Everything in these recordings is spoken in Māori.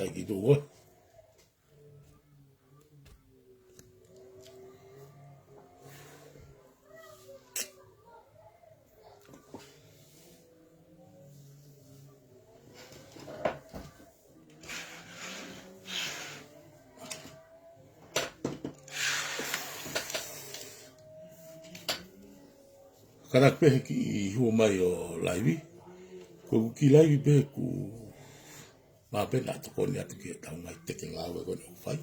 sai ki do kana pe ki hu mai o live ko ki live pe ku ma pe na to ko ni atu ki ta mai te nga we ko no fai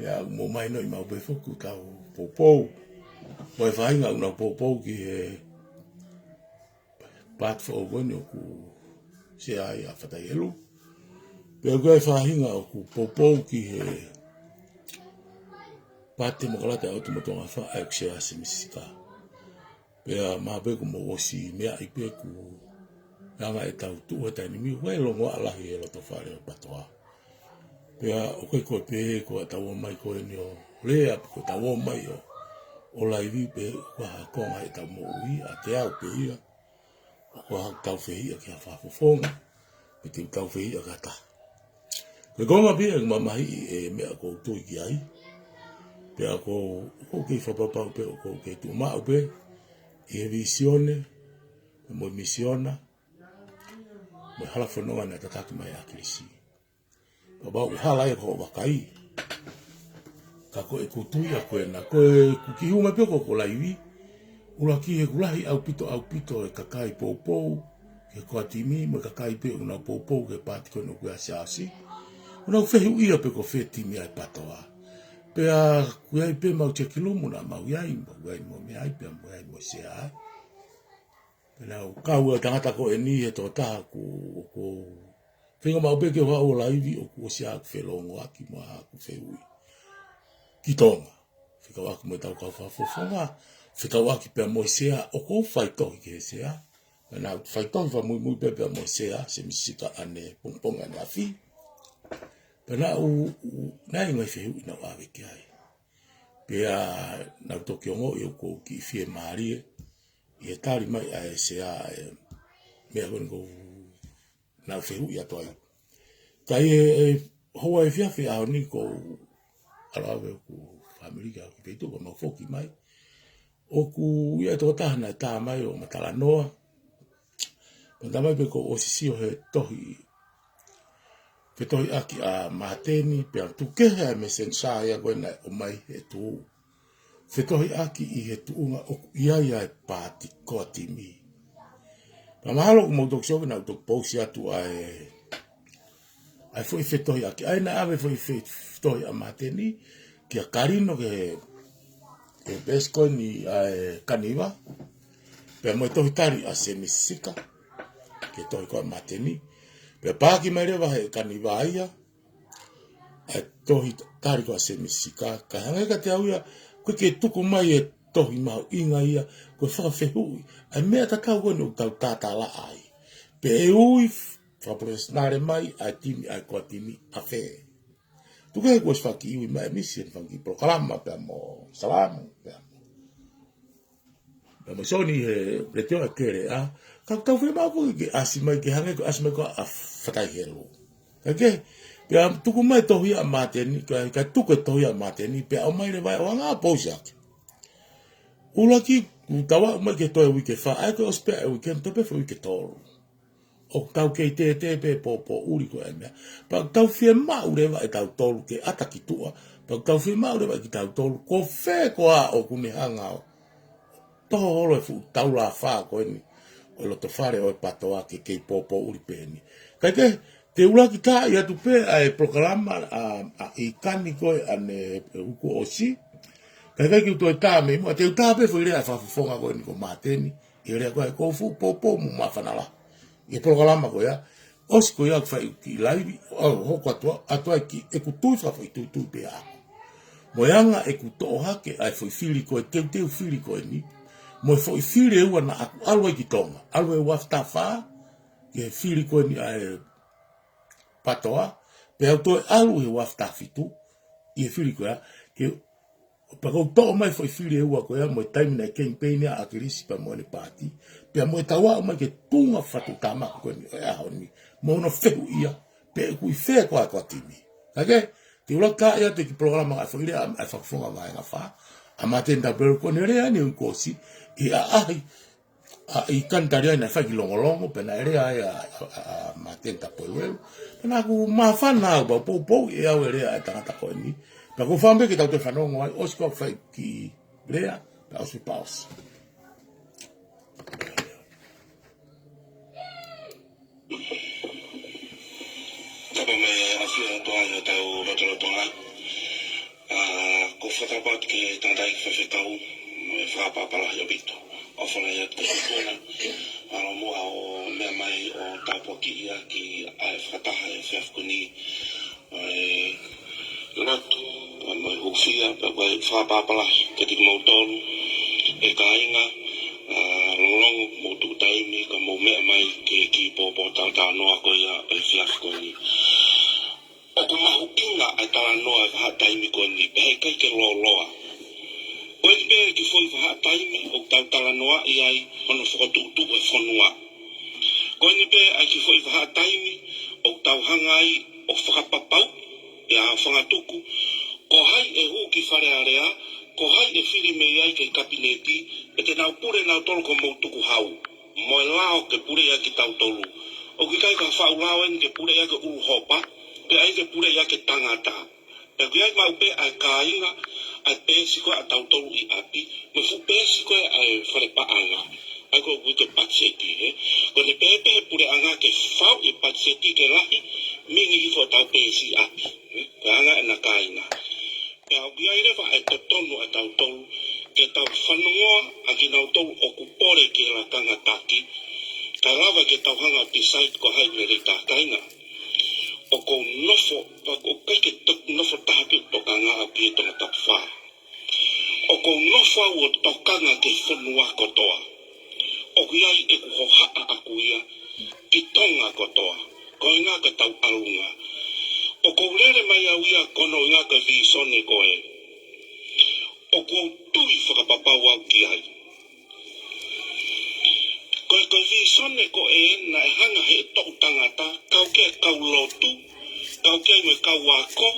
ya mo mai no ma be fo ku ta popo mo fai nga una popo ki pat fo go no ku se ai a fata yelo pe go fai nga ku popo ki pate mo kala ta auto mo to nga fa a se asimisika pea mabe ko mo osi mea i pe ku nga e tau tu ta ni mi we lo ala he lo to fare patoa pea o ko pe ko ta wo mai ko ni o le a ko ta wo mai o la vi pe ko ha ko mai ta mo wi a te au pe ia ko ha ta fe ia ke fa fo fo pe te ta fe ia ka ta ko go ma bi ma mai e me ko tu ki ai pea ko ke fa pa pe ko ke tu ma pe e visione mo misiona mo hala fono na tataki mai akilisi baba u hala e ko bakai ka ko e kutuia ko na ko ku ki uma pe ko laivi ula ki e kulahi au pito e kakai popo ke ko atimi mo kakai pe una popo ke pati ko no ku asiasi una fehu ia pe ko fetimi ai patoa pe a ku ai pe mau te kilomo na mau yai mo me ai pe mo ai mo se ai na kau tangata ko eni e to ta ku finga mau pe ke wa o laivi o ku sia ku felongo aki mo ku feui ki tonga fika wa ku mo tau ka fa fofonga fika wa ki pe mo sia o ko fai to ki sia na fai to va muy pe mo sia se mi sita ane pong ane afi pena u na ngai feui na wa ke ai pe a na to ki ngo yo ko ki fie marie e tari mai a se a me go na feru ia toi kai ho e fia fia ni ko ala ku familia ki peto ko ma foki mai o ku ia to ta na ta mai o matala noa panda mai pe ko o si o he tohi pe tohi aki a mateni pe tu ke ha me sensa ia go na o mai e tu fetohi aki i he tuunga o ia e pati ko atimi. Pa mahalo ko mo doksio na tok posi atu ai foi fetohi aki ai na ave foi fetohi amateni ki a karino ke pesko ni kaniva pe mo tohi tari a semisika ke tohi ko amateni pe paki mere va kaniva ia tohi tari ko semisika ka hanga ka te auia ko ke tuku mai e tohi mau inga ia ko whakawhehui ai mea ta kau koe no tau tātala ai pe e ui whapresnare mai ai timi ai koa timi a whe tuku hei koe whaki iwi mai misi whanki proklama pe mo salamu pe mo soni he reteo a kere a kau tau whe mau koe ke asi mai ke hange ko asi mai ko a whakai helo ke pe tuku mai tohi a mateni ka tuku tohi a mateni pe au mai le vai o nga posiak ulaki tawa mai ke toi wike fa ai ko spe ai weekend tope fo wike tol o tau ke te pe po uri ko eme pa tau fie ma ure vai tau tol ke ataki tua pa tau fie ma ure vai ki tau tol ko fe ko a o kune hanga to holo fu tau la fa ko ni o lo to fare o patoa ke po uri peni kai te ula ki ta ia tu pe ai programa a ikani ko ane uko osi kai ki to ta me mo te ta pe foi rea fa fonga ko ni ko mateni e rea ko fu popo mu mafanala e programa ko ya os ko ya fa ki live ho ko atua ki e ku tu fa foi tu pe a mo yanga e ku to ha ke ai foi fili ko te fili ko ni mo foi fili e wana alwe ki tonga alwe wafta fa ke fili ko ni ai patoa pe auto alu e wafta fitu e fili ko ke pa ko to mai foi fili e wa ko ya mo time na campaign a kirisi pa mo ni party pe mo tawa mai ke tunga fatu tama ko ni a ni mo no fehu ia pe ku fe ko timi okay ti ulo ka ya te programa ka fo ile a fa fo nga fa amatenda pero con ere ani un cosi i cantaria na fa kilongolongo pena ere a matenta polwelo pena ku mafana ba po e a ere a tata ko ni pa ku fambe que te fanongo o sko fa ki brea pa os paus Tapa me afia toanga tau rotolo tonga ko fata ke tanda i fa tau me fa pa pala yo bito o fona ya te kona alo mo o me mai o tapo ki ia ki a fata ha e fkuni lotu mai hufia pa fa pa pala ke ti mo ton e kainga long mo tu taimi ka mo me mai ke ki po ta no ko ya e fkuni o ko mahupinga a tala noa ha taimi ko ni pe kai ke loa o e be ki foi ha taimi o tala noa i ai ono fo tu e fonua ko ni be a ki foi ha taimi o tau hangai o fa papau ya fanga tuku ko hai e hu ki fare area ko hai e fili me ai ke kabineti e te nau pure nau tolu ko mo tuku hau mo lao ke pure ya ki tau tolu o ki kai ka fa ulawen ke pure ya ke u hopa pe ai ke pure ya ke tangata pe ku ai mau pe a kainga a pe siko a tau tolu i api me fu pe siko a fare pa anga ai ko ku ke patseti ko ne pe pure anga ke fau i patseti ke lahi mingi i fo tau pe si api ka anga na kainga pe au ki ai le fa e tonu a tau tolu ke tau whanongoa a ki nau tolu o ku pore ke la tangata ki ka lava ke tau hanga pisai ko hai me re ta kainga o ko nofo pa ko kai ke tok nofo tahapi tokanga a pie tonga tapfa o ko nofo o tokanga ke whanua kotoa o ku iai e ku hoha a kuia ki tonga kotoa ko inga ka tau alunga o ko lere mai a uia kono inga ka visone koe o ko tui whakapapau au ki ai ko visone ko e na e hanga he tok tangata kau ke kau lotu kau ke me kau wako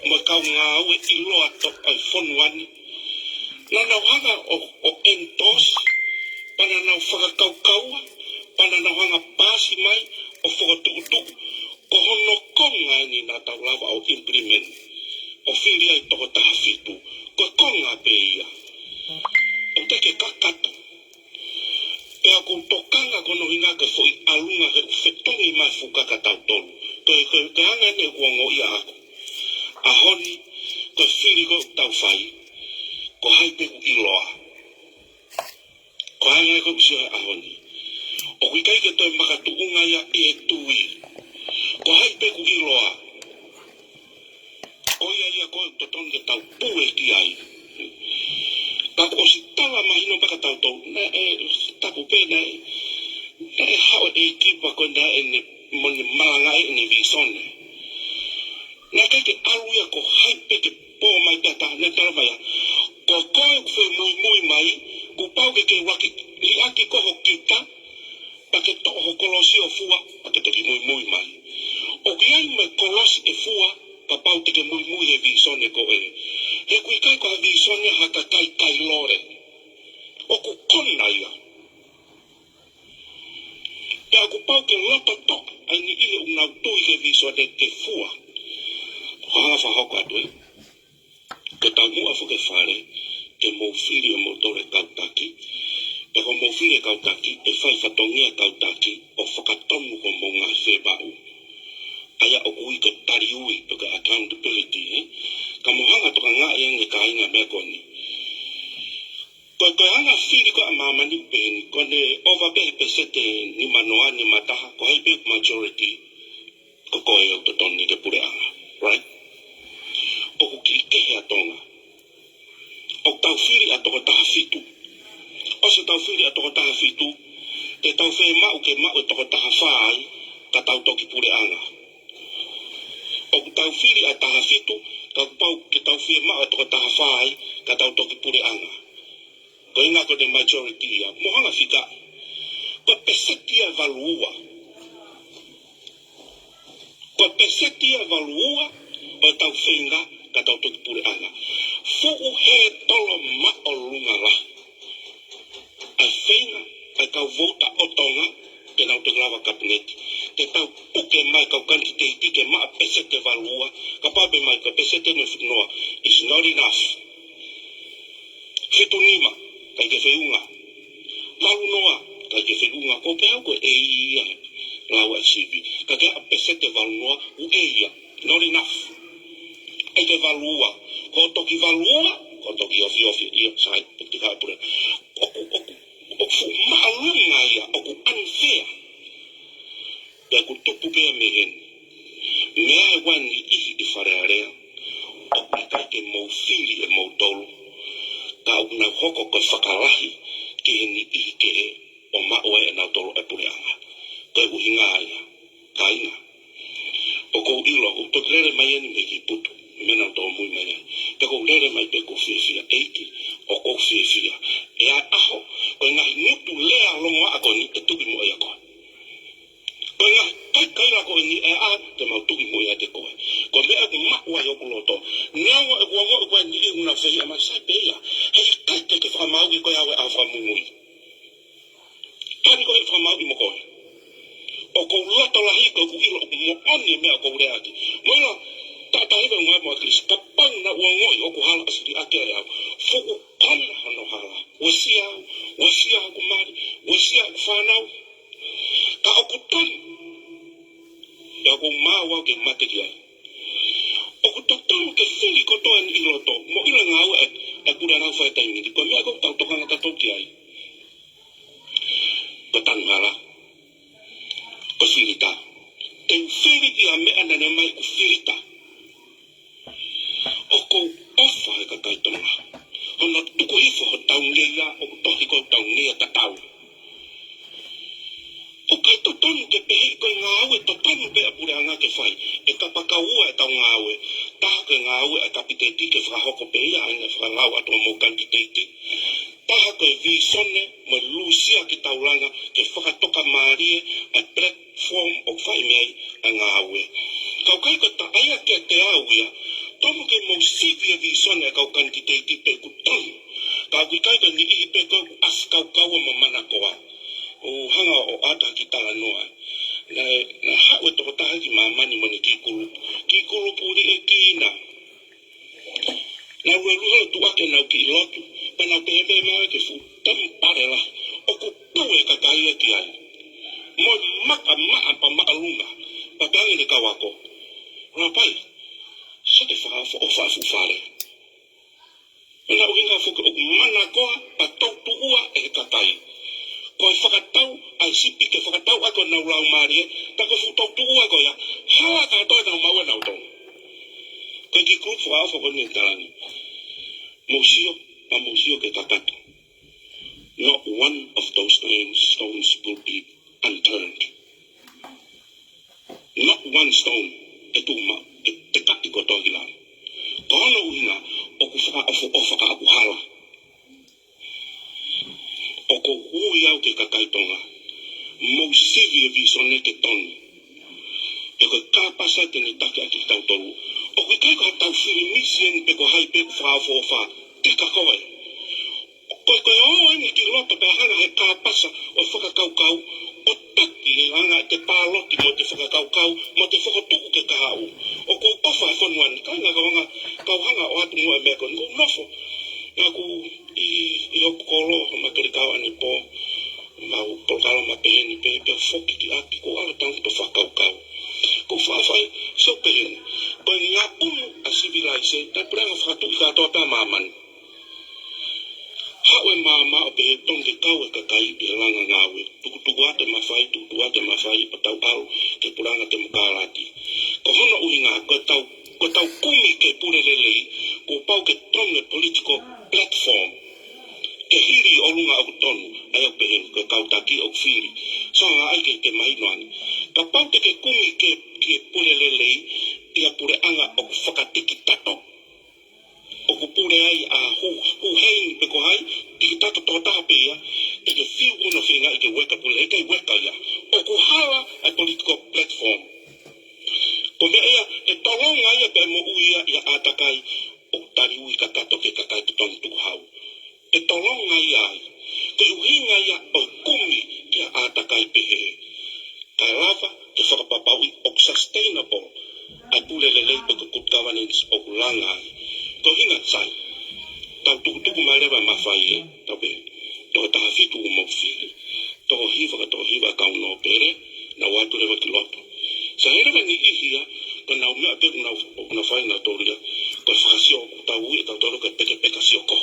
me kau ngau e iloa tok ai fonuani na nau hanga o entos pana nau whakakau kaua pana nau hanga pasi mai o whakatukutu ko hono konga ni na tau lava o implement o whiri ai toko taha fitu ko konga pe ia o teke kakato e a kong tokanga kono hinga ke foi alunga ke whetongi mai fukaka tau tolu ke hanga ne kuango ia ako a honi ko whiri ko tau whai ko haipe ku iloa ko hanga ko usia a honi o kuikai ke toi makatu unga ia e tui ko haipe ku iloa o ia ko toton ke tau pue ki ai Tapi o si tala mahino baka tau tau na tapu pe na hao e kipa ko na moni malanga ni visone na ke aluia ko haipe ke po mai tata na tala mai ko koe fe muy mai ku pau ke waki li aki ko hokita pa ke to ho kolosi o fua pa ke te muy mai o ki ai me kolosi e fua pa pau te ke muy e visone ko e he kui kai ko visone haka kai lore o ku konna ia pe aku pau ke loto to ai ni ia una tui ke visone ke fua hanga fa hoko atu ke tamu afu ke fare ke mo fili o motore kautaki pe ko mo fili kautaki e fai fatongia kautaki o whakatomu ko mo ngā whebau aya o kui ke tariui pe ka accountability ka mohanga toka ngā iange ka inga mea koni ko hanga fili ko a mamani peni ko ne overbehe pesete ni manoa ni mataha ko haipe majority ko koe o totoni ke pure anga right o ku ki kehe a tonga o tau fili a toko taha fitu o se tau fili a toko taha fitu te tau whee mau ke mau e toko taha whai ka tau toki pure anga o ku tau fili a taha fitu ka pau ke tau whee mau e toko taha whai ka tau toki pure anga ko inga ko de majority ia mohanga fika ko peseti a valua Ko pesetia valua o tau whenga ka tau tuki pure anga. Fuku he tolo ma o lunga la. Ai whenga, ai kau vota o tonga, ke nau te lava kabineti. Te tau puke mai kau kanti te iti ke maa pesete valua, ka pabe mai ka pesete me whinoa. It's not enough. Whitu nima, kai ke whiunga. Malu noa, kai ke whiunga, ko pe hau ko e ia. Lawa sipi. Ka ke a pesete valua, u e ia. Not enough. Ai ke valua. Ko toki valua, ko toki ofi, ia, sai, puti kai pure. Oku maalunga ia, oku unfair. Pea ku tupu pea mehen. Mea e wani ihi I wharearea. Oku kai ke mau whiri e mau tolu. Ka oku na hoko koe whakalahi ke he ni ihi ke he o maua e nau tolu e pureanga. Koe uhinga ia. Ka inga. O kou ilo, o to lere mai eni me ki putu. Mena tō mui mai ai. Te kou lere mai pe kou whiawhia eiki. O kou whiawhia. E ai aho. Koe ngahi ngutu lea longa a koe ni te tuki mo ia koe. Koe ngahi kai la koe ni e a te mau tuki mo ia te koe. Koe mea ku makua i oku loto. Neawa e kua mo e koe ni iu na whiawhia ma sai pe ia. Hei kai te ke whamau ki koe awe a whamungui. Tani koe whamau ki mo koe. O kou loto la hiko ku ilo mo oni mea kou rea ki. Moina, tatahiwe ngai mo akris, ka pang na ua ngoi o ku hala asiri ake ai au. Fuku kona hano hala. Wasia ku mari, wasia ku whanau. Ka o ku tani. Ia ku maua ke mate ki ai. O ku totonu ke whiri kotoa ni ilo to. Mo ilo ngau e kura ngau whae taimiti. Ko mea kou tau tokanga tatou ki ai. Ko tanu hala. Ko whirita. Te whiri ki a mea nane mai ku whirita. O kou ofa he ka kaitonga. Hona tuku hifo ho taunea o tohi kou taunea tatau. O kai totonu ke pehe koe ngā aue totonu pe apure anga ke whai. E ka pakaua e tau ngā aue. Taha ke ngā aue e kapiteiti ke whakahoko pe ia anga whakangau atua mō kantiteiti. Taha ke visone me lusia ki taulanga ke whakatoka maarie a platform o whai mei a ngā aue. Kau kai ka ta aia ke te auia. Tomo ke mau sivia visone kau kantiteiti pe kutonu. Kau kai ka ni ihi pe kau askau kaua ma mana koa. O hanga o ata ki tala noa. Na hawe toko taha ki mamani mani ki kulupu. Ki kulupu ri e kina. Na ue ruhalo tu ake nau ki ilotu. Pa nau te hebe mawe ke fu tampare la. O ku pue ka kai e ki ai. Mo maka maa pa maa lunga. Pa peangi ni kawako. Rapai. So te whakafo o whafu whare. Mena uhinga fuke o mana koa pa tau tuua e he katai. Koe whakatau, ai sipi ke whakatau ako nau lau marie, tako whutau tuua ko ia, hala katoa nau maua nau tau. Koe ki krupu awha kone talani. Musio ke takatu. Not one of those stones will be unturned. Not one stone e tuma, e te kati ko tohi lau. Kono uhinga, o ku whakaapu hala. O ko hui au ke kakaitonga. Mau sivi e visone ke tonu. E koe kāpasa te ni take ati tau toru. O koe kai ka tau whiri misien pe ko hai pe whaafo wha. Te kakoe. Koe oani ki loto pe hana he kāpasa o whakakaukau. O taki he hanga te pāloti mo te whakakaukau mo te whakatuku ke kahau. O ko ofa e whanuani. Kai nga kau hanga o atu mua e mea koe. Ko nofo. Nga ku i oku kolo ma kere kau ane po. Mau polkala ma peheni pe foki ki api ko ala tangu to whakaukau. Ko whawhai so peheni. Koe ngā unu a civilise tai pranga whakatuki katoa pia mamani. Hawe mama o pehe tonge kau e kakai i langa ngawe. Tukutuku ate mawhai pa tau au ke puranga te mukarati. Ko hono uhinga ko tau kumi ke pure lelei ko pau ke tonge political platform. Ke hiri o lunga au tonu ai au pehen ke kau taki au whiri. So nga ai ke mainoani. Ka pau te ke kumi ke pure lelei ia pure anga o whakatiki tato. O ku pure ai a hu hei pe ko hai tiki tato tō taha pe ia e ke whiu uno whenga i ke weka pule e ke weka ia. O ku hala ai political platform. Ko me ia e tolonga ia pe mo uia ia atakai o tari ui kakato ke kakai tutong tuku hau. E tolonga ia ai. Ke uhinga ia o kumi kia atakai pehe. Kai lava ke whakapapaui o sustainable ai pulelelei pe good governance o langa ai. Ko hinga sai. Tau tuku mai lewa mawhai e. Tau pe. Tau taha fitu o mawhiri. Tau hiva kauno pere. Na watu lewa ki loto. Sa herewa ni ihia. Ka nau mea pe na whai na toria. Ka whakasio tau ui tau toro ka peke sio ko.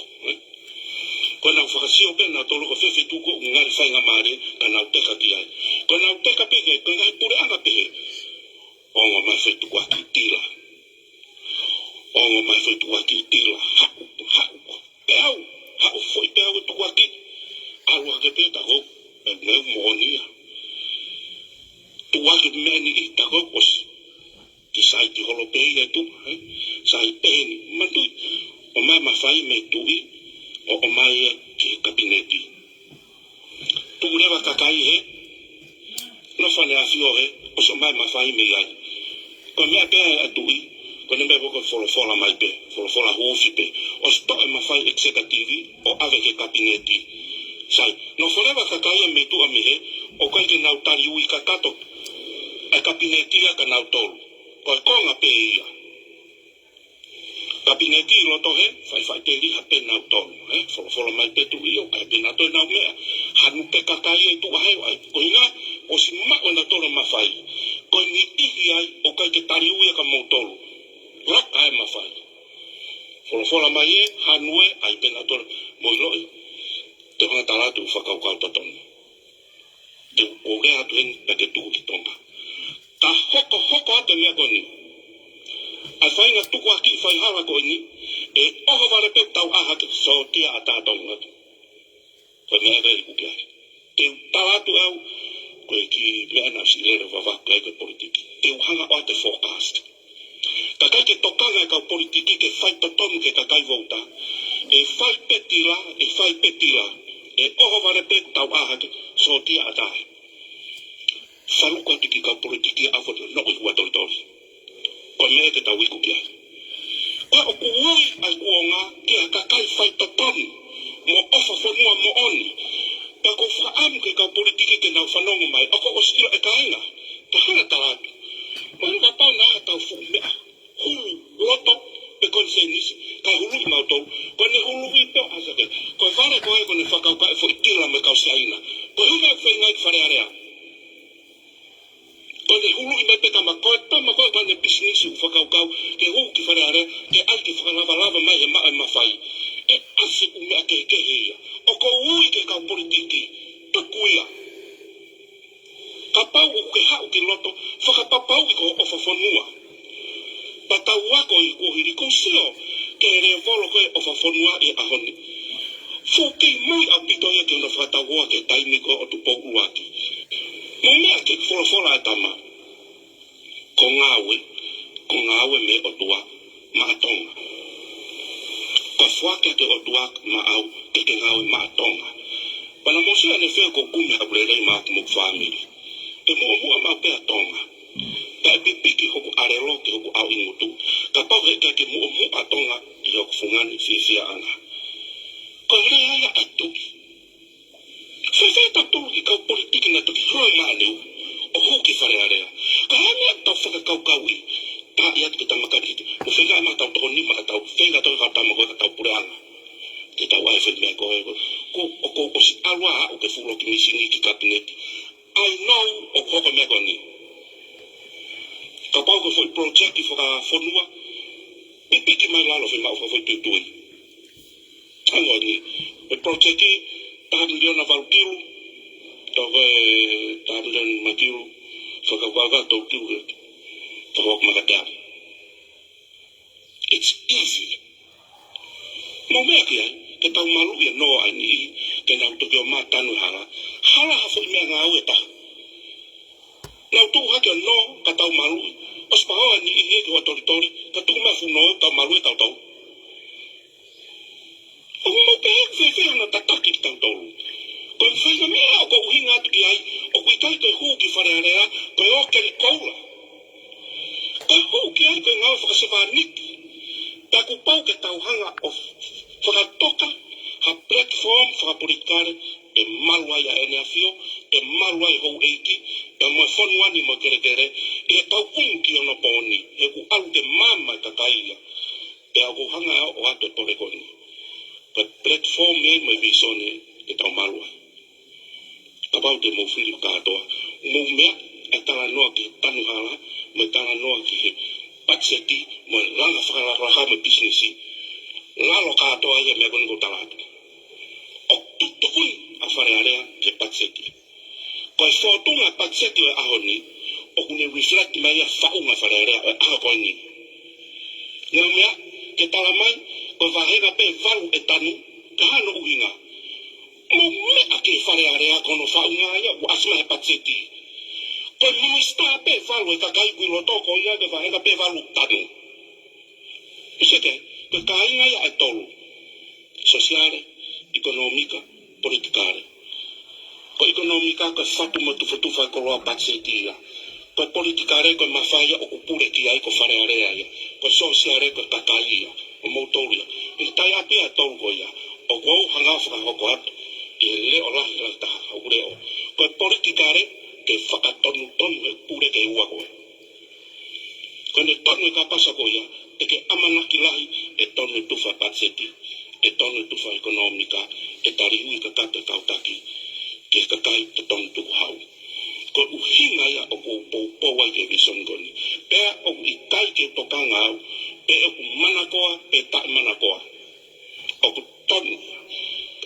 Ko nau whakasio pe na toro ka whewhi tuko ngari whai nga maare. Ka nau teka ki ai. Ko nau teka peke. Ka ngai pure anga peke. Ongo mai whai tuku aki tila. Ongo mai whai tuku aki tila. Hau. Peau. Hau foi peau tuku aki. Alua ke pe tako. E meu moonia. Tuaki meni i tako os. Ki sai ti holo pei e tu. Sai peni. Mantui. O mai mawhai me tui. O mai ki kabineti. Tu rewa kakai he. No whane a fio he. O so mai mawhai me ai. Ko mea pēa a tui. Ko ne mea poko wholofola mai pe. Wholofola huofi pe. O sto e mawhai exekativi. O ave ke kabineti. Sai. No wharewa kakai e me tu a mehe. O kai ki nau tari ui kakato. E kabinetia ka nau tolu. Ko e konga pe ia. Kabineti i loto he, whai te liha pe nau tolu. Wholofola mai pe tu i o, kai pe nato e nau mea. Hanu pe kakai e tu aheu ai. Ko inga, o si mako na tolu mawhai. Ko ni ihi ai, o kai ke tari ui ka mau tolu. Raka e mawhai. Wholofola mai e, hanu e, ai pe nato moiloi. Te hanga talatu whakaukau tatonu. Te kore atu hen, pe te tuku ki tonga. Ta hoko ate mea koni. Ai whainga tuku aki whai hawa koni. E oho wale pe tau aha ke so tia a tātonga. Koe mea rei kuki ai. Te talatu au. Koe ki mea na si lere wawaka e ke politiki. Te uhanga o te forecast. Kakai ke tokanga e kau politiki ke whai totonu ke kakai vouta. E whai petila. E oho wale pe tau aha ke so tia a tāhe. Whaluka tiki ka politiki a whatu no i hua tori. Ko mea te tau iku kia. Koe o kuoi ai kuonga ki a kakai whai tatonu. Mo ofa whanua mo oni. Pea ko whaamu ke ka politiki ke nau whanongu mai. Ako o stila e kainga. Te hana talatu. Mo hanga pau na tau fu mea. Hulu loto pe konsenisi. Ka hulu i mautolu. Ko ne hulu i peo asake. Koe whare koe ko ne whakauka e fo itila me kau saina. Koe hanga e whainga i whare area. Ko le hulu i me peka makoe, tama koe kwa ne bisinisi u whakaukau, ke huu ki whareare, ke ai ki whakalava mai e maa e mawhai. E asi u mea ke heia. O ko ui ke kau politiki, tukuia. Ka pau u ke hau ki loto, whakapapau i ko o whawhanua. Patau wako i kuhiri kusio, ke re volo koe o whawhanua e ahoni. Fukei mui au pitoia ke una whakataua ke taimi ko o tupoku waki. Mo mea ke wholofola e tama. Ko ngāwe me o tua maatonga. Ko whake ke o tua maau ke ngāwe maatonga. Pana mosia ne whea ko kume haurerei maa kumuk whamiri. Te mua maa pea tonga. Ka e pipiki hoku arelo ke hoku au ingutu. Ka pau heka ke mua tonga i hoku fungani whiwhia anga. Ko rea ia atuki. Whewhea taturu ki kau politiki na tuki hroi maa leu. O huki wharearea. Ka hana tau whakakaukau i. Tā i atu ki tamakari. Mo whenga maa tau toko nima ka tau. Whenga tau ka tamakoe ka tau pureanga. Ke tau ai whenmea koe. Ko o si alua o ke fulo ki misingi ki kabineti. I know o koko mea koe ni. Ka pau ko foi project i whaka whanua. Pipiki mai lalo whenma o foi tuitui. Tango ni. E project i. Tahan liona valkiru. Toge tahan makiru whakawaga tau kiru tawak magatea. It's easy. Mo mea ki ai, ke tau malu ia noa ai ni ke nau toki o maa tanu hara. Hala hafo i mea ngā ue ta. Nau tuku haki o no ka tau malu. O spahoa ni i heke wa tori, ka tuku mea funo tau malu e tau tau. O mo pe hek whewhea na tataki ki tau tolu. Ko i whainga mea o ko uhinga atu ki ai, o kui tai koe huu ki wharearea, koe o keri koula. Ka hou ki ai koe ngau whakasewaniki. Taku pau ke tauhanga o whakatoka ha platform whakaporikare e maluai a ene awhio, e maluai hou eiki, e moe whonuani mo kere kere, e tau unki ona pōni, e ku alu te mama ka kaia, e au hanga o ato tore koni. Ka platform e mo visone e tau maluai. Ka pau te mo whiri katoa, mo mea e tala noa ki tanu hala, mo tala noa ki he patseti, mo langa whakararaha mo businessi, lalo katoa ia mea koni ko talatu. O tutukun a wharearea ke patseti. Koe whotunga patseti o ahoni, o kune reflect mai a whaunga wharearea o aho koini. Ngā mea, ke tala mai, koe whahenga pe walu e tanu, ka hano uhinga. Mo mea ke wharearea kono whaunga ia, o asma he patseti. Koe minister pe walu e kakai kui rotoko ia, ke whahenga pe walu tanu. Iseke, ke kainga ia e tolu. Sosiale, ekonomika, politikare. Ko ekonomika ko fatu mo tufa ko patseti ia. Ko politikare ko mafaya o kupure ki ai ko farearea ia. Ko sosiale ko takaia, o motoria. I tai api a tolu ko ia. O ko hanga fra ko at. I le ola la ta o leo. Ko politikare ke fakatonu tonu e pure ke ua ko. Ko ne tonu ka pasa ko ia, e ke amanaki lahi e tonu tufa patseti. E tonu tufa ekonomika, e tarihui ka kata kautaki, ke kakai te tonu tuku hau. Ko uhinga ia o ko wai ke vison koni. Pea o ikai ke tokanga au, pe o manakoa, pe tai manakoa. O ko tonu,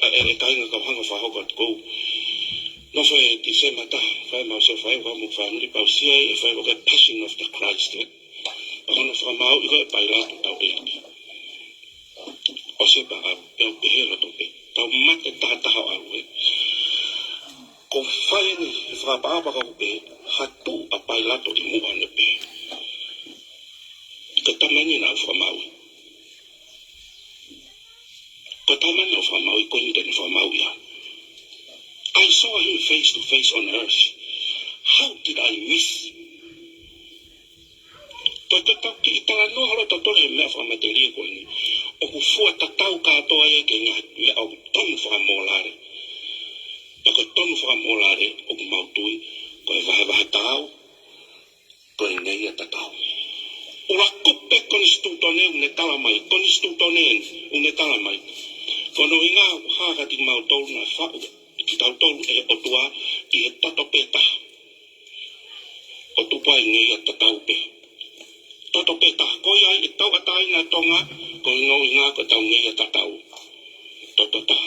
e kainga ka hanga whahoko at kou. No whae ki se mata, whae mau se whae wamu family, pau sia e whae waka passion of the Christ. Pa hana whamau, iko e pairatu tau eiki. O se pa au, e au pehera tope, tau mate tahataha au e. Ko whae ni whakapaapaka upe, hatu a pailato i mua ne pe. Ka tamani na au whamau. Ka tamani na au whamau, i koni tani whamau ia. I saw him face to face on earth. How did I miss? Tau ki itala no halo tatore mea whamateri ko ni. O ku fua tatau katoa e ke ngā mea o tonu whakamolare. Tako tonu whakamolare o ku mautui ko e wahe tau ko e nei a tatau. Ura kupe konstitutone une talamai, konstitutone une talamai. Kono inga haka ti mautou na whau ki tau tolu e otua i e tato peta. O tupa e nei a tatau pe. Tato peta, ko iai e tau atai na tonga, ko ingo inga ko tau nei a tatau. Tato ta,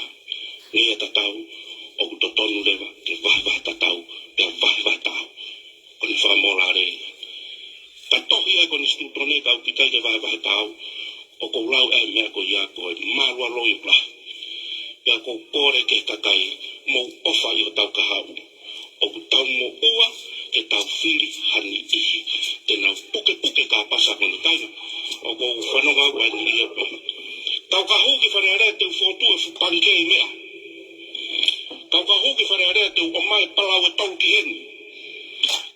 nei a tatau, o ku totonu lewa, ke vahe tatau, ke vahe tau. Ko ni whakamorare. Ka tohi ai ko ni stutone kau pitai ke vahe tau, o ko lau e mea ko ia ko e marua loi pla. Pea ko kore ke kakai, mo ofa i o tau kahau. O ku tau mo ua, ke tau whiri hani ihi. Tēnau puke ka pasa koni taina. O ko whanonga ua ni ia pe. Tau kahu ki wharearea te ufotua panike i mea. Tau kahu ki wharearea te umai palau e tau ki heni.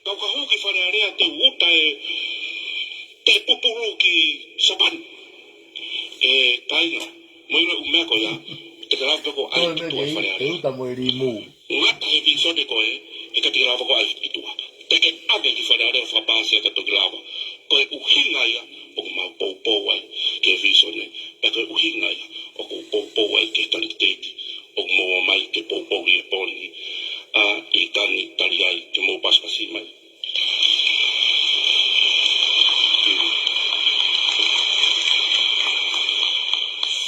Tau kahu ki wharearea te uota e te pupuru ki sapan. E taina, moina umea ko ia. Te lau toko ai ki tua wharearea. Euta mo eri mu. Ngata he visone koe, e ka te lau toko ai ki tua. Teke ave ki wharearea whapāsia ka toki lau. Koe uhinga ia, o ku mau pou ai ke visone. Pea koe uhinga ia, o ku pou ai ke taliteti. O ku moa mai ke pou i e poni. I tani tari ai ke mou paspasi mai.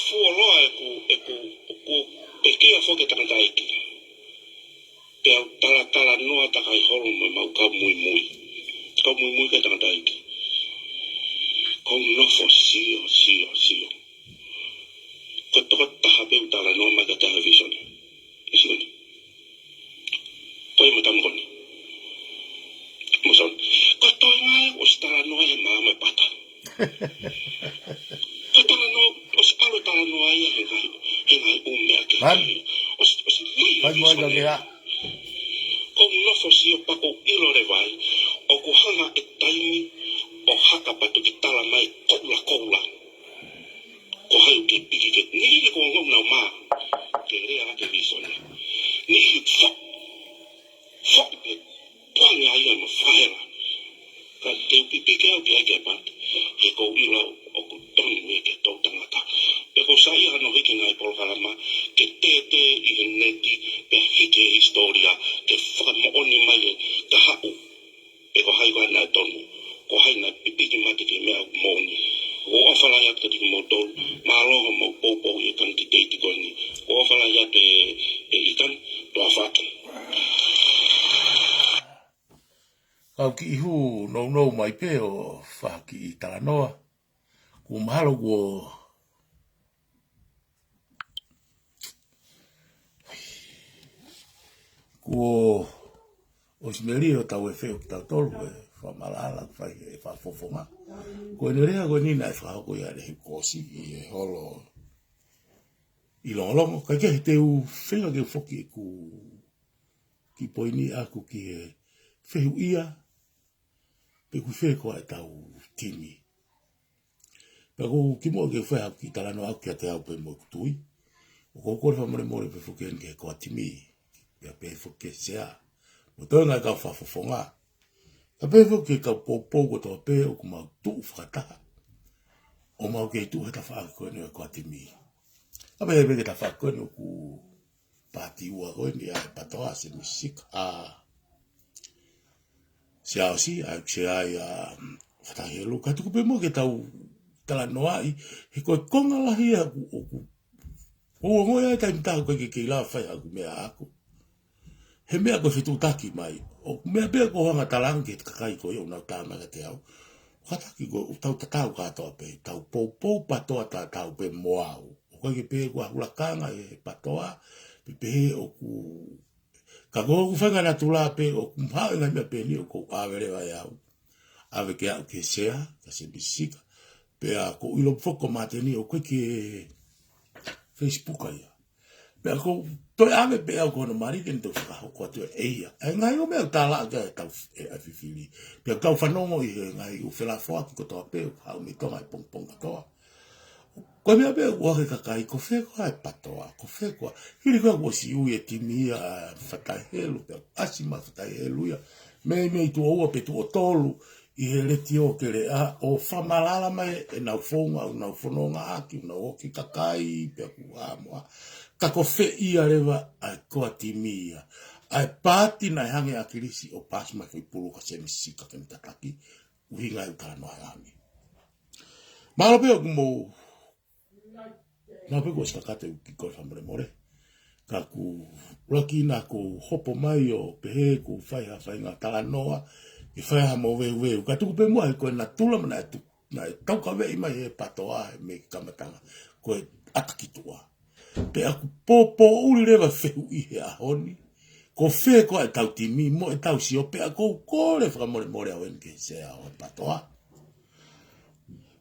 Fuoloa e ku pekia foke takataiki. Pea tala noa takai horo mai mau kau mui. Kau mui ka takataiki. Kau nofo sio. Ko toka taha peu tala noa mai ka televisione. Isikoni. Koe mo tamukoni. Muson. Ko toi ngai o stala noa e maa mai pata. Ko tala noa, o spalo tala noa ia he ngai umea ke. O si lii visone. Ko nofo sio pako ilo re vai, o ku hanga e taimi, o haka patu ki tala mai koula. Ko hai ke piki ke ni le ko ngom na ma. Ke rea ke visone. Ni fok pe pwanya ia ma faela. Ka te pipi ke au ke pat. He ko ila o ku tonu e ke tau tangata. Pe ko sa ia no hiki ngai polo kalama. Ke te i he neti pe hiki historia. Ke whakamooni mai e ka hau. Pe ko hai koe nai tonu. Ko hai nai pipi ki mati ke mea moni. Ko awhala ia te tiki motol. Māloha mo popo i kan ki te tiko ni. Ko awhala ia te ikan. To awhake. Kau ki ihu no mai pe o whaki I Talanoa. Ko mahalo ko o simeri o tau e wheo ki tau tolu e whamalala whai e whafofonga. Ko e nerea ko nina e whahoko ia rehi kosi I e holo I longolongo. Kai ke he te u whenga ke whoki e ku ki poini aku ki e whehu ia pe ku whe koa e tau timi. Pe ku ki mo ke wheha ki Talanoa au ki a te au pe mo kutui. O kore whamore pe whuken ke koa timi. Pe pe whuke sea. Mo tau ngai kau whafofonga. Ka pe whuke kau pōpō ko tō pe o ku mau tuu whakataha. O mau ke tuu heta whaakone o koa timi. Ka pe ke ta whaakone o ku pāti ua koe ni ai patoa se misika. Se au si, ai se ai whatahelu. Ka tuku pe mo ke tau Talanoa I. He koe konga lahi aku o ku. O ngoi ai taimi tahu koe ke la whai aku mea aku. He mea koe whitutaki mai. O mea pia ko hanga talang ke kakai koe o nau tāmanga te au. Kataki koe tau tatau katoa pe. Tau pou patoa tau pe moau. O koe ke pe ko ahulakanga e patoa. Pe o ku. Ka koe ku whanga na tula pe o ku mhau ngai mea pe ni o ko awere vai au. Awe ke au ke sea. Ka se bisika. Pe a ko ilo foko mate ni o koe ke Facebook ia. Pe a ko toi ave pe au kono mari ken to whakaho kua tu eia. E ngai o mea tala aga e tau e awhiwhiri. Pe a kau whanongo I ngai u whelafoa ki kotoa pe o hau me tonga e pongpong katoa. Koe mea pe ua ke kakai ko whekoa e patoa. Ko whekoa. Hiri koe kua si ui e timi a whatahelu. Pe a asima whatahelu ia. Mei tu oua pe tu o tolu. I he reti o ke rea o whamalala mai e nau whonga o nau whanonga aki. Nau oki kakai pe a kua moa. Kako whe ia rewa ai koa timi ia. Ai pāti nai hange a kirisi o pāsi mai whi pulu ka se misika ke mitataki. Uhi ngai Talanoa ami. Malo pe o kumo. Nau pe kua skakate u ki koe whamore more. Ka ku raki na ko hopo mai o pehe ku whaiha whainga Talanoa. I whaiha mo weu. Ka tuku pe mua koe na tula mana e tauka wei mai e patoa e me kamatanga. Koe atakitua. Pe aku pōpō uri rewa whehu I he ahoni. Ko whe koa e tau timi mo e tau si o pe ako kore whakamore au enke se ao e patoa.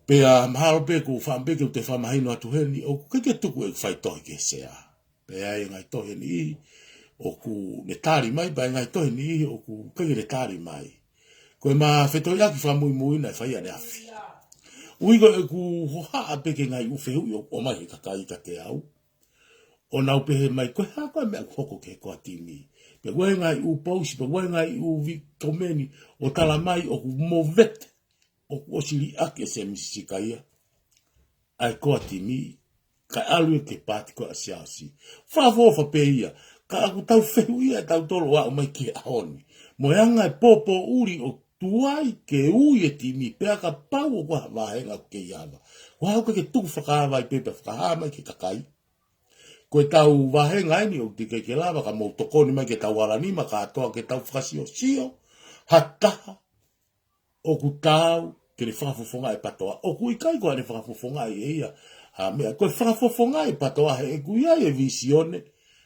Pe a mahalo pe ko whaambeke o te whamahino atu heni o keke tuku e whaitohi ke se a. Pe a e ngai tohe ni o ku ne tari mai ba e ngai tohe ni o ku keke ne tari mai. Ko e ma whetoi aki whamui na e whaia ne afi. Uigo e ku hoha a peke ngai u whehu o mai he kakai ka te au. O nau pehe mai koe hako mea koko ke koa timi. Pe koe ngai u pausi, pe koe ngai u vikomeni, o tala mai o ku movete, o ku osiri ake se misisika ia. Ai koa timi, ka alue ke pāti koa asiasi. Whafofa pe ia, ka aku tau whehu ia tau tolo wa o mai ke ahoni. Mo anga e popo uri o tuai ke ui e timi, pe aka pau o koha wahenga ke iava. Wahau ke tuku whakaawai pepe whakaamai ke kakai. Ko tau wahenga ni o tike ke lava ka mo tokoni mai ke tau alani ma ka toa ke tau whakasio sio hataha o ku tau ke le whakafofonga e patoa o ku ikai ko ane whakafofonga e ia ha mea ko whakafofonga e patoa he e kuia e visione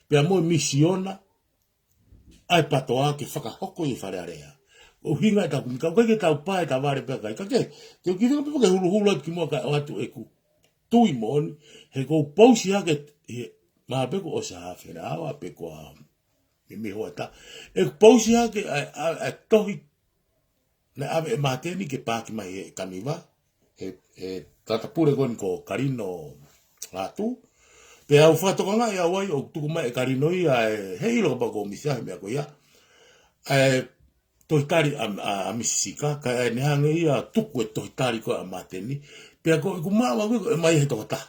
pe a mo misiona ai patoa ke whakahoko i wharearea o hinga e tau kumika koe ke tau pae ta ware pe kai kake ke kira pe ke hulu atu ki mua ka atu e ku tui moni he ko pausi hake ma peko o sa hawhera awa peko a me hoa ta. E pausi hake a tohi Na ave mateni ke paki mai e kaniva tata pure kon ko karino atu pe au fato nga ya wai o tu mai karino ia hei lo ba ko misia me ko ia toitari a misika ka ne hanga ia tuku toitari ko a mateni pe ko mawa ko mai he tota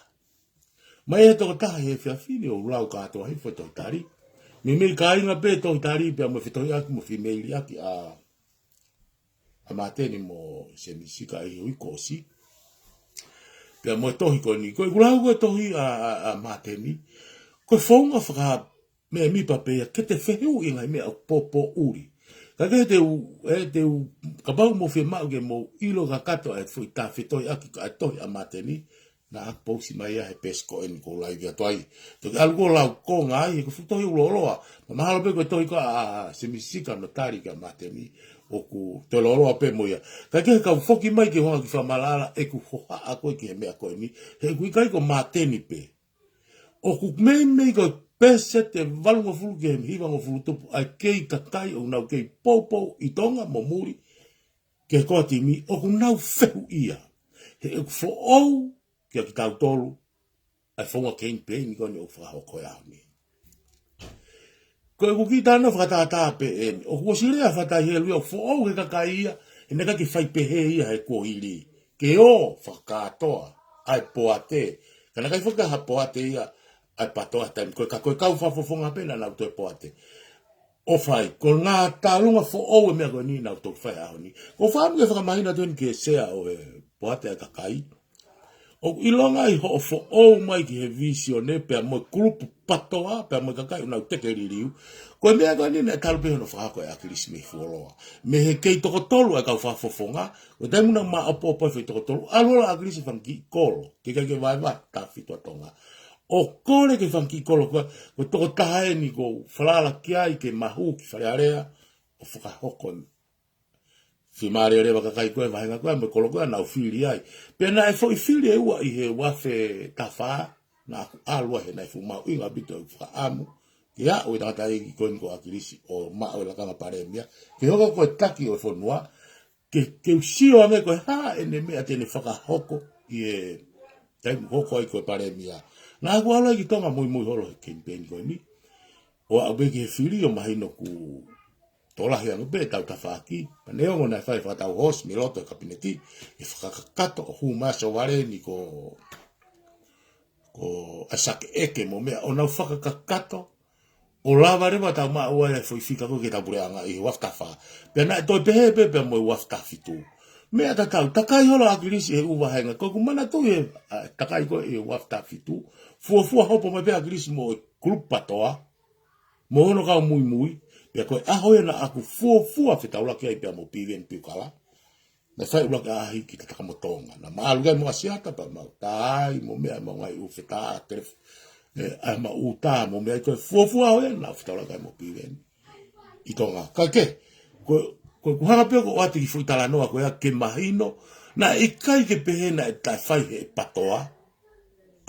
mai he tota he fia o lau ka to he fo toitari me ka inga pe toitari pe mo fito ia mo female ia ki a mateni mo se misika i ui kosi pe mo tohi ko ni ko lau ko tohi a mateni ko fonga fra me mi pape ke te fehu inga me popo uri ka ke te ka ba mo fe ma ke mo ilo ka kato e foi ta fito aki ka tohi a mateni na posi mai he pesco en ko lai ga toi to algo la ko ngai ko futo hi lo ma halo pe ko tohi ko a se misika no tari ka mateni o ku te lolo ape moia ka ke ka foki mai ke ho ki fa malala e ku ho a ko ke me ko ni he ku kai ko mateni pe o ku me ko pese te valungo fulu ke hiva ngo fulu tupu a kei kakai o nau kei popo i tonga mo muri ke ko timi o ku nau fehu ia he ku fo o ke ki tau tolu a fonga kei pe ni ko ni o fa ho ko ya ni ko ku ki tana fata pe en o ku sire a fata he lu fo o ke kakai ia e neka ki fai pe he ia he ko ili ke o fa katoa ai poate kana kai foka ha poate ia ai patoa tem ko ka fa fonga pena na to poate o fai ko nga talunga fo o me ko ni na to fai a ni ko fa me fa mai na don ke se o poate ka kai o ilonga i ho fo o mai ki he visione pe mo grupo patoa pe mo ka kai na te ke riu ko me ko ni na talbe no fa ko a krisme fo me he ke to tolu ka fa fonga o dai mo na ma opo fe to tolu alo a krisme fan ki kolo ke vai ta fito tonga o kore ke fanki kolo ko to tae ni ko flala kia ke mahu ki farea o fuka hokon fi mare re ba kai ko vai ko me kolo ko na fili ai pe na fo fili e wa i he wa fe tafa na alwa he na fu ma inga bito fa amu ya o da tai ko ko akirisi o ma o la kama paremia ke ho ko taki o fo noa ke usio ame ko ha ene me atene faka hoko i tai ko ko paremia na ko ala ki tonga moi holo campaign ko ni o abe ke fili o mahino ku tola hia no be tau tafaki ne o na fai fa tau hos mi loto kabineti e fa kato hu ma so vale ni ko asake eke mo me o na fa kato o lava re mata ma o e foi fika ko ke ta bureanga e wafta fa pe na to pe mo wafta fitu me ata tau takai holo akirisi e uwa henga ko kumana tu e takai ko e wafta fitu fua hopo me pe akirisi mo grup patoa mo no ka mui pe ko a hoya na aku fua fe taula ke pe mo piven pikala na sai ula ka hi ki ta mo tonga na malu ga mo asiata pa ma tai mo me mo ngai u fe ta telef a ma uta mo me ko fua hoya na fe taula ka mo piven i tonga ka ke ko hanga pe ko ati fu tala no ko ya ke mahino na ikai ke pehena e ta fai he patoa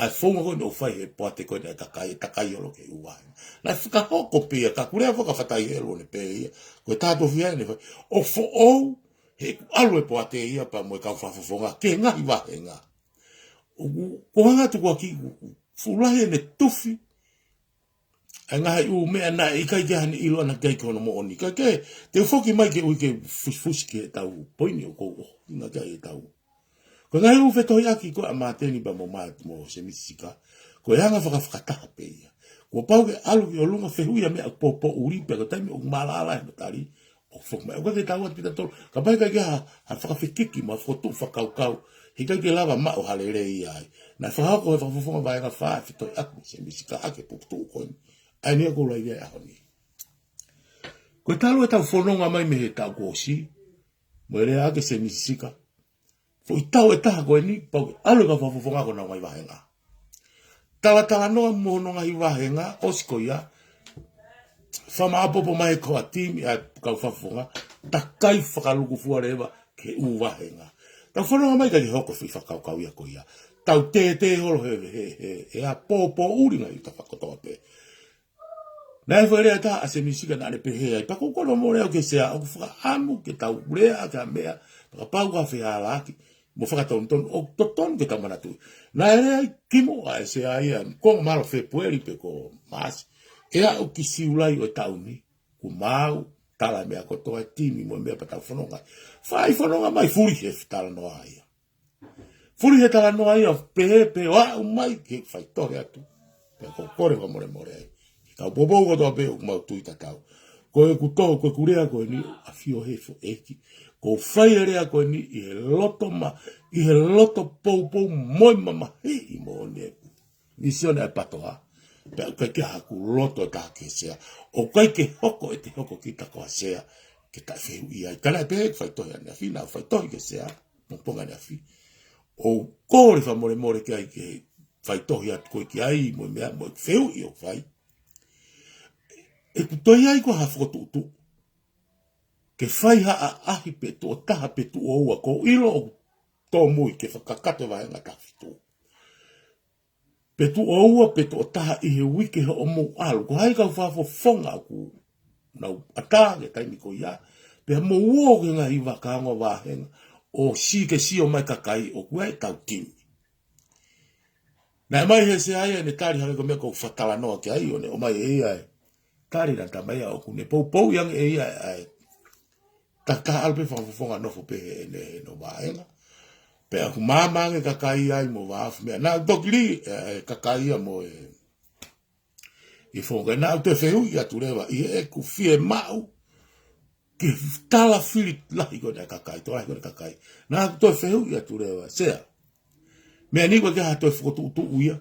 a fonga ko no fai he poate ko na takai lo ke uai na fika hoko pe ka kure fo ka fatai elo ne pe ko ta to fia ne o fo o he alwe poate ia pa mo ka fa fonga ke nga i va nga ko hanga tu ko ki fulahe ne tufi nga u me na ikai ke hani ilo na kai ko no mo ni ka ke te foki mai ke u ke fus ke tau poini ko nga ka e tau ko nga u fe to yaki ko amateni ba mo se misika ko hanga fa ta pe ko pau ke alu yo lunga fe hu ya me popo uri pe ko tami o malala no tari o fo me ko ke tau pita to ka pai ka ha fa fe kiki ma foto fa kau hika ke lava ma o halere ai na fa ko fa fo ba ga fa to ak se misika ake putu ko ani ko la idea honi ko talo ta fono nga mai me ta ko si mo le a ke se misika fo tau ta ko ni pa alo ka fo nga ko na mai vahenga tala no mo no nga i vahenga osko ya fa ma popo mai ko atimi a ka fa nga ta kai fa lu ku fuareva ke u vahenga ta fono nga mai ka hoko fa ka ya ko ya tau te holo he a popo uri nga i ta fa ko to pe Nai whare ata a se misika na le pehe ai. Pako kono mo leo ke sea o whaka amu ke tau rea ka mea. Paka pau ka whea laki. Mo whaka ton o toton ke tamana tui. Nai rea kimo a se ai a konga maro whe pueri pe ko maasi. Ea o ki siulai o tau ni. Ku mau tala mea ko toa timi mo mea patau whanonga. Whai whanonga mai furi he tala noa ia. Furi he tala noa ia pehe pe wa o mai ke whai tohe atu. Pe ko kore wa more ai. Kau bobo ko toa pe o mau tui tatau. Ko e kuto, ko e kurea ko e ni a fio hefo eki. Ko whai area ko e ni i he loto pou moi mama hei mo ne. Nisione ai patoa. Pe kai ke haku loto ta ke sea. O kai ke hoko e te hoko ki takoa sea. Ke ta wheu i ai. Kana e pe whai tohi ane a whi. Nau whai tohi ke sea. Mponga ane a whi. O kore wha more ke ai ke whai tohi atu koe ki ai. Mo mea mo wheu i o whai. E ku toi ai ko ha whakotutu. Ke whai ha a ahi pe tu o taha pe tu o ua. Ko ilo o tō mui ke whakakate wahenga tafitu. Pe tu o ua pe tu o taha i he wike ha o mou alu. Ko hai kau whafo whonga ku. Nau atāge taimi ko ia. Pe ha mo uo ke ngā hiwa kāngo wahenga. O si ke si o mai kakai o kua e tau timi. Nā mai he se aia ne tari hane ko mea ko whatala noa ke ai o ne o mai e ai. Tari na tamai au kune pou yang e ia ai. Taka alpe whawhonga nofo pe e ne no waenga. Pe aku māmange kakai ai mo wafu mea. Nā dokili kakai ia mo e. I whonga nā te whehu i atu rewa. I e ku fie mau. Ke tala whiri lahi ko ne kakai. Toa ko ne kakai. Nā te whehu i atu rewa. Sea. Mea ni kwa ke ha toi whakotu uia.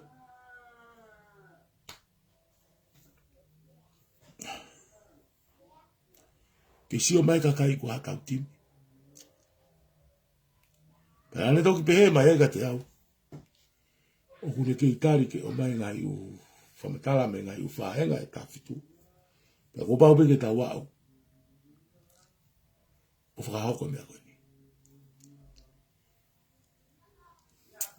Ke si o mai kakai ko hakau timi. Pera ane toki pehe mai ega te au. O kune ke itari ke o mai ngai u whamatala me ngai u whahenga e tawhitu. Pera ko pau peke tau au. O whakahoko mea koe ni.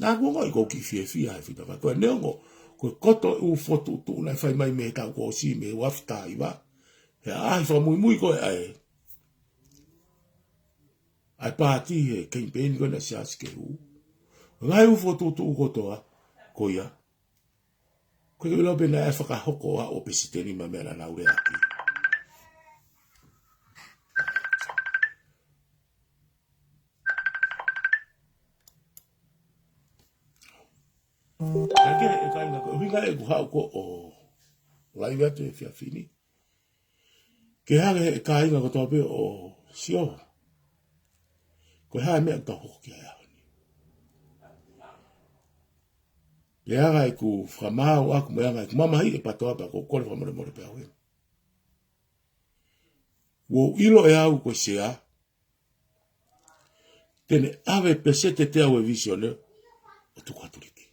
Nā kuongo i kou ki fia he whita wha. Koe neongo, koe koto u fotu tu nai whai mai me tau ko si me wafta iwa. He ahi wha mui koe ai. Ai pāti he keimpeni koe na siasi ke hu. Ngai u fotu tu kotoa, ko ia. Koe ke lope na e whakahoko a o pesiteni ma mea na naure aki. Ake e kainga koe, huinga e kuhau ko o laiva te fia fini. Ke hage e kainga ko tope o sio. Koe hae mea tau hoko ki ai ahoni. Le haga e ku whamau aku me haga e ku mamahi e patoa pa ko kore whamore pe au e. Wo ilo e au koe sea. Tene ave pesete te au e visione o tuku aturiki.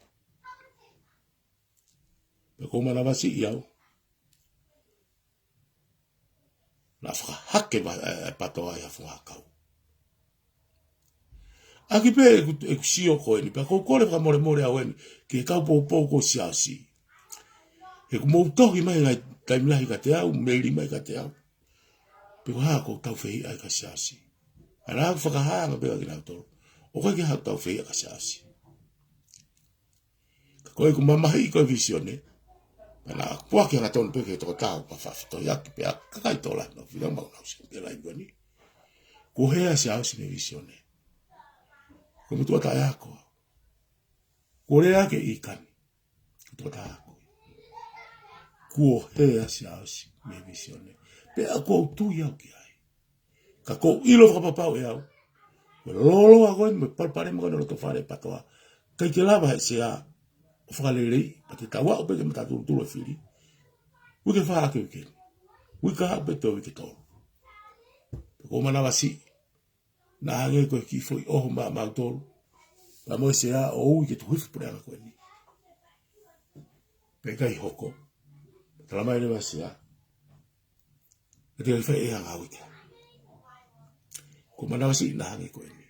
Pe ko mana wasi i au. Na whakahake patoa i a whakakau. Aki pe e kusio koe ni, pe kou kore whamore au eni, ki e kau pou ko siasi. E ku mou tohi mai ngai taimilahi ka te au, meiri mai ka te au. Pe ko haa kou tau whei ai ka siasi. Ana haku whakahanga pe ki nau toro. O kai ki haku tau whei ai ka siasi. Ka koe ku mamahi koe visione. Ana puaki anga tonu pe ke toko tau pa whawhito yaki pe a kakai tola. No whina mau nau sin pe lai goni. Ku hea siasi me visione. Ko me tua tae ako. Korea ke ikani. Tua tae ako. Kuo hea si ausi me visione. Pe a kou tui au ki ai. Ka kou ilo whakapapau e au. Me lolo a koe, me parpare mga nero to whare patoa. Kai ke lava he se a whakalelei. Pa te tawa o peke mata tulu e whiri. Wike whaake wike. Wika hape te o wike tolu. Ko manawa si. Na hange koe ki foi oho ma mautoro. La moe se a o ui ke tu hifu pure anga koe ni. Pe kai hoko. Tala mai rewa se a. E te whai e hanga wike. Ko manawa si na hange koe ni.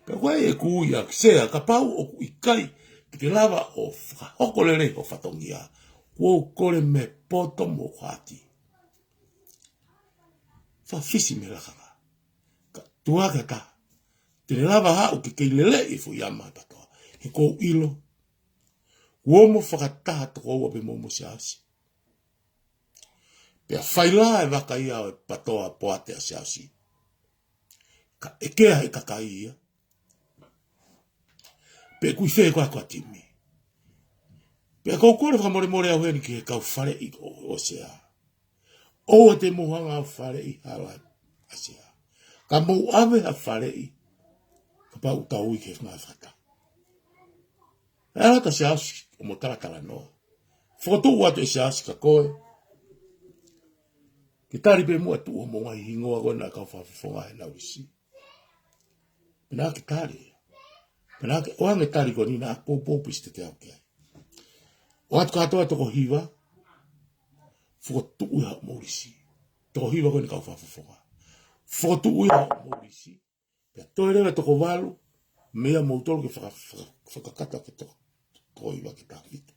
Pe koe e kui a se a ka pau o ku ikai. Ki te lava o whakahoko lere o whatongia. Kua kore me poto mo kwati. Fa fisi me la kanga. Ka tuaga ta. Te lava hau ke lele i fu yama patoa. He ko ilo. Uomo whakataha toko ua pe momo siasi. Pea whaila e waka ia o patoa poate a siasi. Ka ekea he kakai ia. Pea kui whee kwa timi. Pea kou kore whakamore more au heni ki he kau whare i o sea. O te mohanga au whare i hala a sea. Ka mou ave a whare i. Ka pau tau i ke whai whata. Ea ta siasi. O mo taratara noa. Whakatu watu e siasi ka koe. Ki tari pe mua tu o mo ngai hingoa gona ka whawhifonga he nau isi. Pena ki tari. Pena ki oange tari ko ni na pōpōpis te te au kia. O atu katoa toko hiwa. Whakatu uiha o morisi. Toko hiwa gona ka whawhifonga. Whakatu uiha o morisi. Pea toerewa toko walu. Mea moutolo ke whakakata ke toko. Ko iwa ki tāwhito.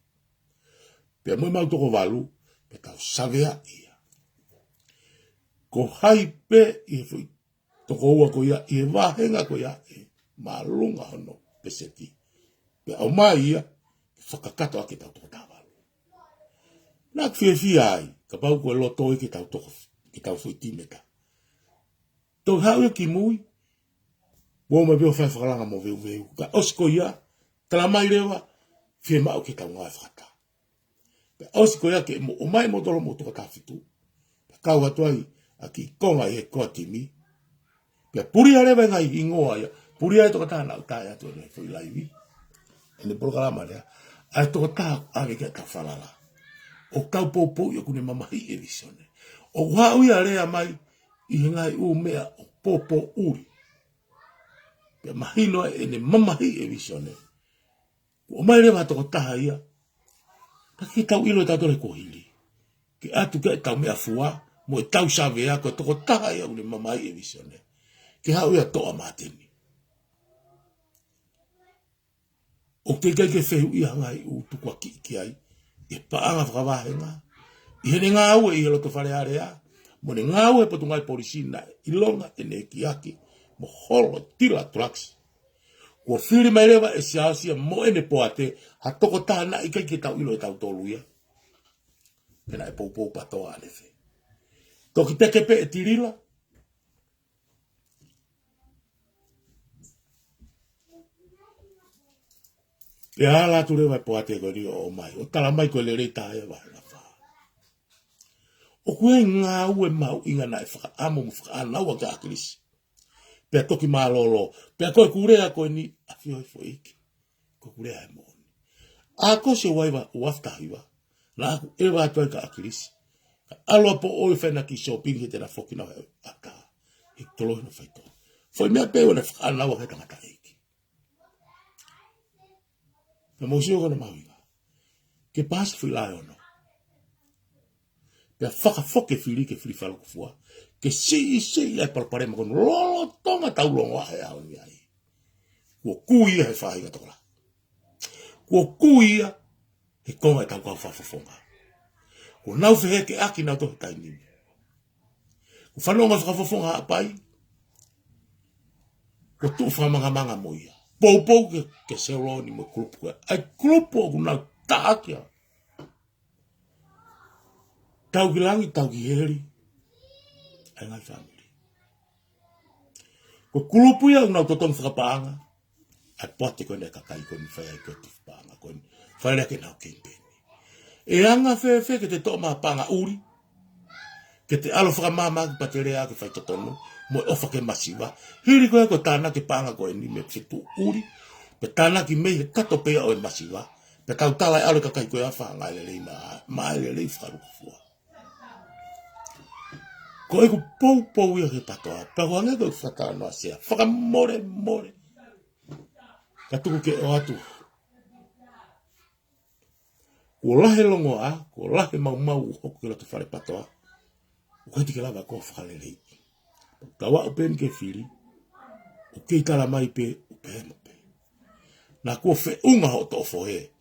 Pea mui mau toko walu, pe tau savea ia. Ko hai pe i fui toko ua ko ia, i wahenga ko ia, malunga hono peseti. Pea au mai ia, whakakato ake tau toko tā walu. Nāk whiawhia ai, ka pau koe loto i ki tau toko, ki tau fui timeta. Tau hau ia ki mui, woma veo whai whakaranga mo veu. Ka osko ia, tala mai rewa, fie mau ki tau ngai whakata. Pe ausi ko ia ke o mai motoro mo toka tāwhitu. Pe kau hatuai a ki konga i he koa timi. Pe puri arewa ngai ingoa ia. Puri ai toka tāna au tāi atu ane fui laivi. Ene programma rea. Ai toka tā ake kia ta whalala. O kau pōpō i kune mamahi e visione. O whau ia rea mai i ngai u mea o pōpō uri. Pe mahinoa ene mamahi e visione. O mai rewa toko taha ia. Paki tau ilo e tau tore kohili. Ke atu ka e tau mea fua. Mo e tau savea ko toko taha ia une mamai e visione. Ke hau ia toa mateni. O te kai ke whehu ia ngai u tukua ki ai. E paanga whakawahenga. I hene ngā ue i heloto whare area. Mo ne ngā ue patu ngai polisina. I longa e ne ki aki. Mo holo tila trucks. Kua whiri mai rewa e siasia mo ene poate, ha toko tāna i kai ki tau ilo e tau tolu ia. Pena e pōpō patoa alefe. Toki tekepe e tirila. E ala tu rewa e poate ko ni o mai. O tala mai ko le reita e wahe la wha. O kue ngā ue mau inga na e whaka amo mu whaka anau a ka akirisi. Pea toki malolo. Pea koe kurea koe ni a whioi foiki. Koe kurea e mōni. A ko se waiwa uaftahiwa. Na aku ewa atuai ka akirisi. Ka aloa po oi whena ki shopping he tena whoki na heo. Aka. He tolohi na whaito. Foi mea peo na whakanawa he tangata eiki. Pea mōsio kana mawinga. Ke pāsi whi lai ono. Pea whakafoke whiri ke whiri whaloko fua. Ke sei ai parpare ma kono lolo tonga taulongo ahe au ni ai. Kua kuia he whahinga tokola. Kua kuia he konga e tau kau whafafonga. Kua nau whiheke aki nau tohi tainimi. Kua whanonga whafafonga apai. Kua tuu whamanga moia. Pou ke seuroni mo krupu. Ai krupu o kunau taakia. Tau ki langi, tau ki heri. Ai ngai family. Ko kulupu ia unau totong whakapaanga. Ai pote koe ne kakai koe ni whai koe ti whapaanga koe ni whai reke nau kempeni. E anga whewhe ke te toa maa panga uri. Ke te alo whakamamaki pa te rea ke whai totono. Mo e ofa ke masiwa. Hiri koe ko tāna ke panga koe ni me whitu uri. Pe tāna ki mei he kato pea o e masiwa. Pe kau tala e alo kakai koe a whanga ele rei maa ele rei whakaruku fua. Ko e ku pou ia ke patoa. Pau ange koe whata anoa sea. Whakamore. Ka tuku ke o atu. Ko lahe longo a. Ko lahe mau hoku ke loto whare patoa. Ko heti ke lava ko whakalelei. Ka wa upen ke whiri. O kei tala mai pe upe mo pe. Na ko whe unga ho tofo he.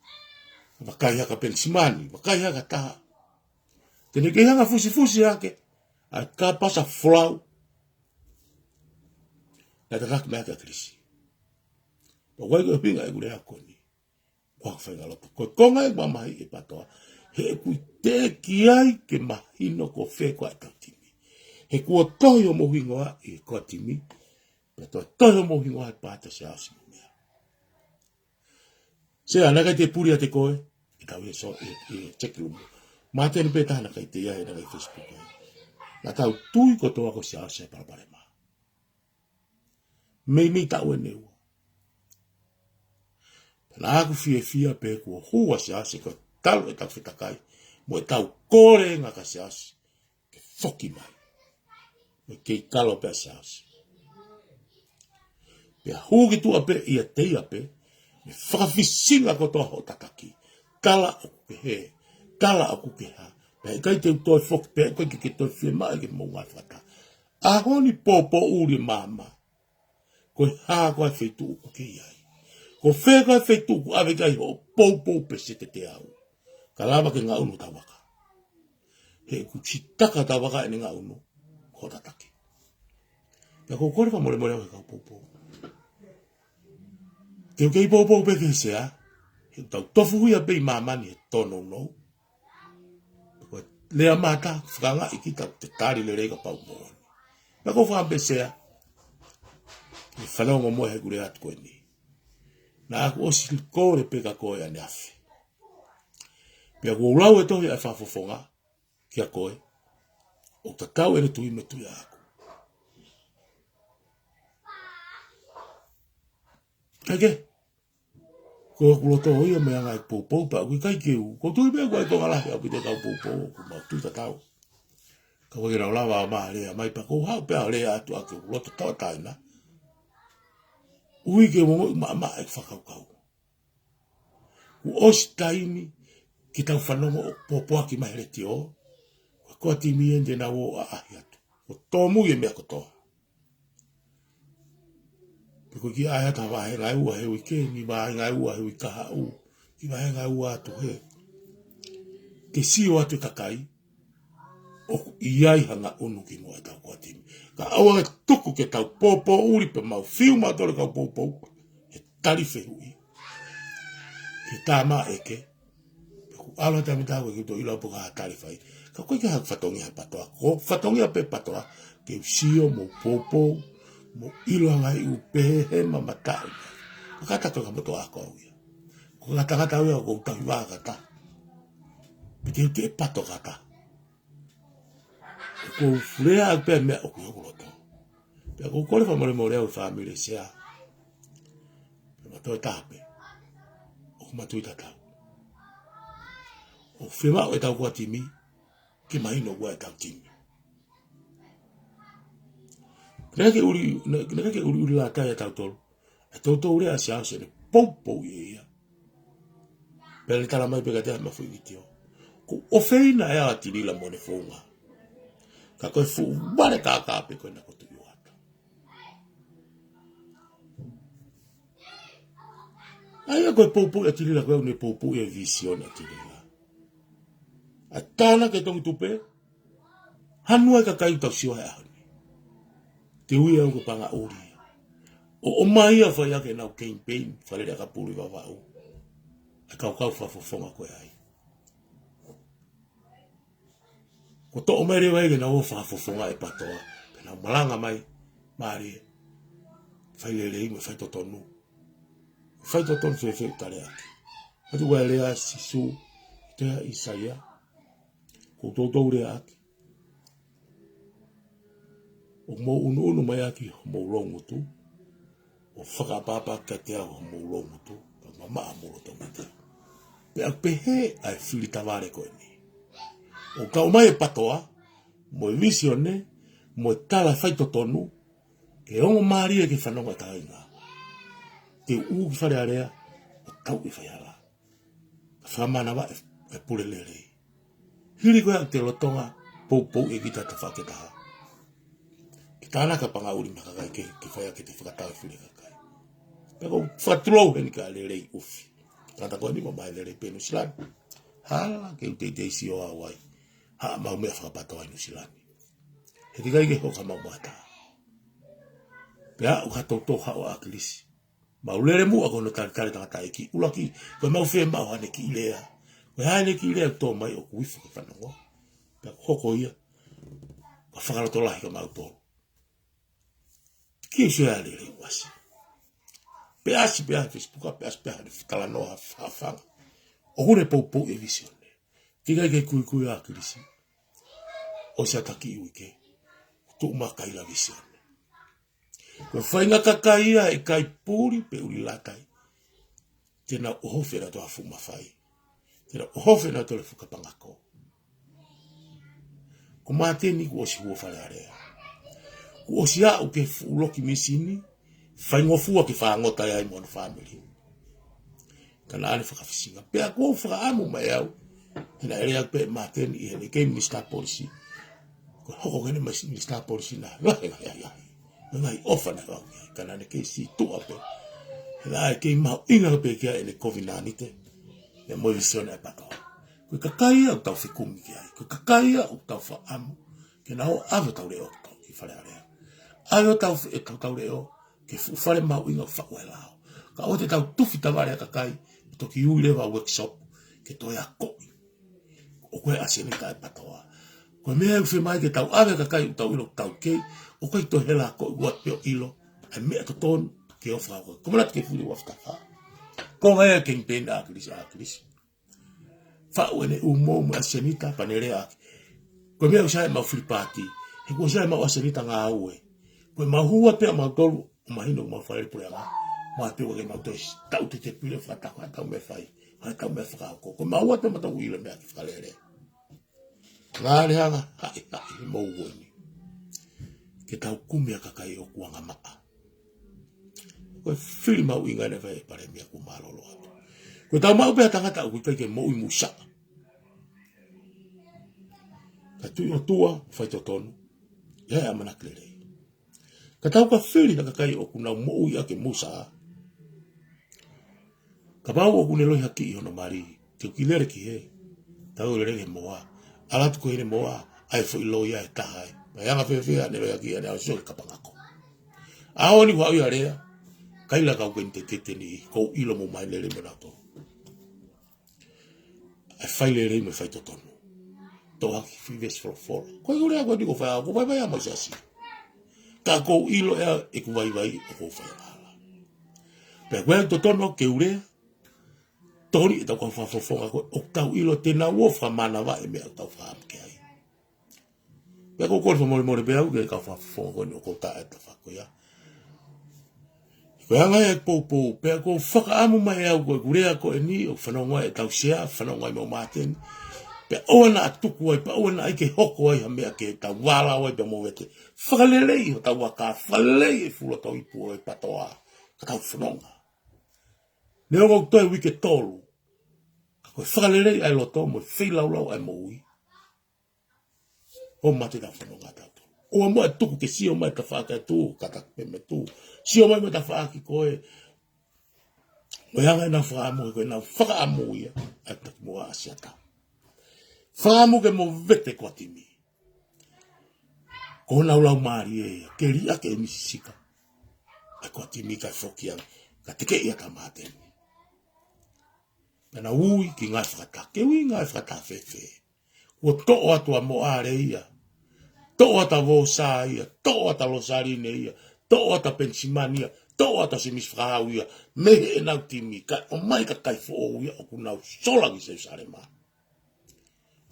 Makai haka pensimani, makai haka taha. Tene ke hanga fusi hake, a ka pasa flau. Na takak me haka krisi. Pa wai ko pinga e gure hako ni. Kwa whainga loto. Ko konga e mamahi e patoa. He kui te ki ai ke mahino ko whe kwa tau timi. He kua tohi o mohingoa i kwa timi. Patoa tohi o mohingoa e pata se asi mumea. Se anaka te puri a te koe. I tau e so e chekilumu. Mā tēnu pētahana kai te iahe na kai Facebook ai. Nā tau tui ko toa ko se asi e parapare mā. Mei tau e neua. Nā aku fia pe kua hua se asi ko talu e tau whitakai. Mo e tau kore ngā ka se asi. Ke whoki mai. Me kei kalo pe se asi. Pea huki tua pe ia teia pe. Me whakawhisinga ko toa ho tataki. Kala o ke he. Kala o ke ha. Pea kai te utoi whoki pe. Kai ke toi whia mai ke mou ngai whata. Ahoni popo uri mama. Ko ha ko ai whaitu uko ke iai. Ko whega whaitu ku awe kai ho pou pe se te au. Ka lawa ke ngā unu tawaka. He ku chitaka tawaka e ngā unu. Ko tataki. Pea ko kore pa more au he kau pou. Keu kei pou pe ke sea. He tau tofu hui a pei mamani e tono nou. Lea mata whakanga i ki te tari le rega pau moani. Pea ko whampe sea. I whanonga moe he kure atu koe ni. Nā aku osi kore peka koe ane afi. Pea kua ulau e tohi ai whafofonga kia koe. O ta tau ere tui me tui aku. Eke. Ko kuloto ia mea ngai pou pa kui kai keu. Ko tui mea koe konga lahi au pite kau pou. Ko mau tui ta tau. Ka koe rau lawa maa lea mai pa kou hau pea lea atu ake kuloto tawa taina. Ui ke mongo maa e whakaukau. U osi taimi ki tau whanongo o popoa ki mahere ti o. Kua timi ende na o a ahi atu. O tōmu e mea kotoa. Peko ki ahi ata wahe ngai ua he wike, ni wahe ngai ua he wikaha u. Ki wahe ngai ua atu he. Ke si o atu kakai. O iai hanga unu ki mua tau kua timi. Ka awa ke tuku ke tau popo uri pe mau fiu matore kau popo. He tari whehui. Ke tā mā eke. Peku ala tami tāko e kito ila puka ha tari whai. Ka koe ke hak whatongi ha patoa. Ko whatongi ha pe patoa. Ke usio mo popo. Mo ilo ngai u pehe ma matau. Ka kata koe ka motoa ako au ia. Ko kata au ia ko utahi waa kata. Pete te e pato kata. Ko furea au pe mea o kuroto. Pea ko kore whamore mo reo whamire sea. Pea matoe tāpe. O matui tatau. O whima o e tau kua timi. Ke mahino kua e tau timi. Neke uri la tai e tau tolu. E tau tolu rea si ase ne pou i ea. Pea le tala mai peka tea ma fui vitio. Ko o feina e a tirila mo ne whonga. Ka koe fu mare kāpe koe na kotu i wata. Aia koe pou e tirila koe ne pou e vision e tirila. A tāna ke tongi tupe. Hanua e ka kai tau siwa e ahani. Te ui au ka panga ori. O mai a whai ake nau campaign. Whalere ka puri wa wau. A kau whafofonga koe ai. Ko to o mai rewa ege na o whafofonga e patoa. Pena malanga mai. Maari. Whai lele ingo whai totonu. Whai totonu whewhe tare ake. Hatu wai lea sisu. Tea Isaia. Ko tōtou rea ake. O mo unu mai aki mo longu tu. O whakapapa ka te au mo longu tu. Ka mama amoro to mate. Pe a pehe ai whiri taware koe ni. O ka o mai e patoa. Mo e visione. Mo e tala whaito tonu. E ongo maari e ki whanonga tainga. Te uu ki whare area. O tau i whaiara. Ka whamana wa e pure lerei. Hiri koe ak te lotonga. Pou e kita ta whaketaha. Tāna ka panga uri makakai ke whai ake te whakatau whiri kakai. Peko whatrou heni ka le rei ufi. Tata ko ni mo mai le penu silan. Hala ke te si o awai. Ha mau me whakapatoa inu silan. He te kai ke hoka mau mata. Pea u hato toha o akilisi. Mau lere mu ako no tari tangata e ki ulaki. Koe mau whee mau hane ki ilea. Koe hane ki ilea tō mai o kuifu ke whanongo. Pea hoko ia. Ka whakarato lahi ka mau tōru. Ki e sua ale rei wasi. Pea asi pea Facebooka pea asi pea hane whitala noa whawhanga. O hune pou e visione. Ki kai ke kui akilisi. O se ataki iwi ke. Tu makai la visione. Ko whainga kakaia e kai pūri pe uri latai. Tēnā ohofe na toa fuma whai. Tēnā ohofe na toa whukapangako. Ko māteni ku osi hua whare area. Ku osi au ke uloki misini. Whaingofua ki whaangota ai moana family. Kana ane whakafisinga. Pea kua whakaamu mai au. Tēnā ere au pe māteni i hene kei Mr. Policy. Ko hoko kene Mr. Policy na. Lai. Ngai ofa na wau kana ne ke si tu ape la ke mau inga pe ke ene COVID-19 ne mo visione pa to ko kakai au tau fikumi ke ai ko kakai au tau fa am ke na o ave tau le o to ki fale ale ai tau e tau le o ke fu fale mau inga fa wela ka o te tau tu fita vale kakai to ki u le va workshop ke to ya ko o ko asene ka pa to ko me au fe mai ke tau ave kakai tau ilo tau ke o kai to hela ko wa pio ilo ai me to ton ke o fa ko la ke fuli wa fa ko mai ke impenda akris fa o ne u mo asenita panere a ko me o sai ma free party e ko sai ma asenita nga aue ko ma hua pe ma tolu ma hino ma fa por ela ma pe o ke ma to tau te pile fa ta ka me fai ha ta me fa ko ma hua pe ma to wile me fa lere ngale hanga ai mo woni ke tau kumia kakai o kuanga maa. Koe whiri mau inga ne vai pare mea ku malolo atu. Koe tau mau pēa tangata au kai ke mo i musa. Ka tui o tua, whai to tonu. Ia amana klerei. Ka tau ka whiri na kakai o kuna mo i ake musa. Ka pau o kune lohi haki i hono mari. Te uki lere ki he. Tau lere he moa. Alatu ko hene moa. Ai fo i loia e tahai. Yanga fefea ne ya kia ne aso kapangako. Aoni wa ia rea. Kaila ka kwente tete ni ko ilo mo mai le me nato. Ai faile re me fai totono. To ha fives for. Ko yo le agora digo fa ko vai ama jasi. Ka ko ilo e ku vai ko fa ala. Pe kwel totono ke ure. Tori ta ko fa fo ko o tau ilo te na wo fa mana va e me tau fa ke ai. Pea ko korfa mori pea u ke ka whafongo ni o ko ta e ta whako ia. Ko hanga e pou pea ko whakaamu mai au koe kurea ko e ni o whanonga e tau sea, whanonga i mo māteni. Pea oana atuku ai, pea oana ai ke hoko ai ha mea ke tau wala ai pea mo vete. Whakalelei o tau waka, whakalelei e fula tau ipu e patoa, ka tau whanonga. Ne o toi wike tolu. Ko whakalelei ai loto mo whilaulau ai mo ui. O mate da whanonga tatu. O mo e tuku ke sio mai ka whaka e tu, kata pe me tu. Sio mai me ta whaki koe. O hanga na whaamu koe na whakaamu ia. Ai tatu mua asiata. Whaamu ke mo vete kwa timi. Ko na ulau maari e ia. Ke ria ke emisisika. Ai kwa timi ka whokiang. Ka teke ia ka māteni. Pena ui ki ngai whakata. Ke ui ngai whakata whewhe. O to'o atua mo are ia. To'o ata vo sa ia. To'o ata lo sarine ia. To'o ata pensimania. To'o ata simis whahau ia. Mehe e nau timi. O mai ka kai fo ia. O kunau solangi se sare ma.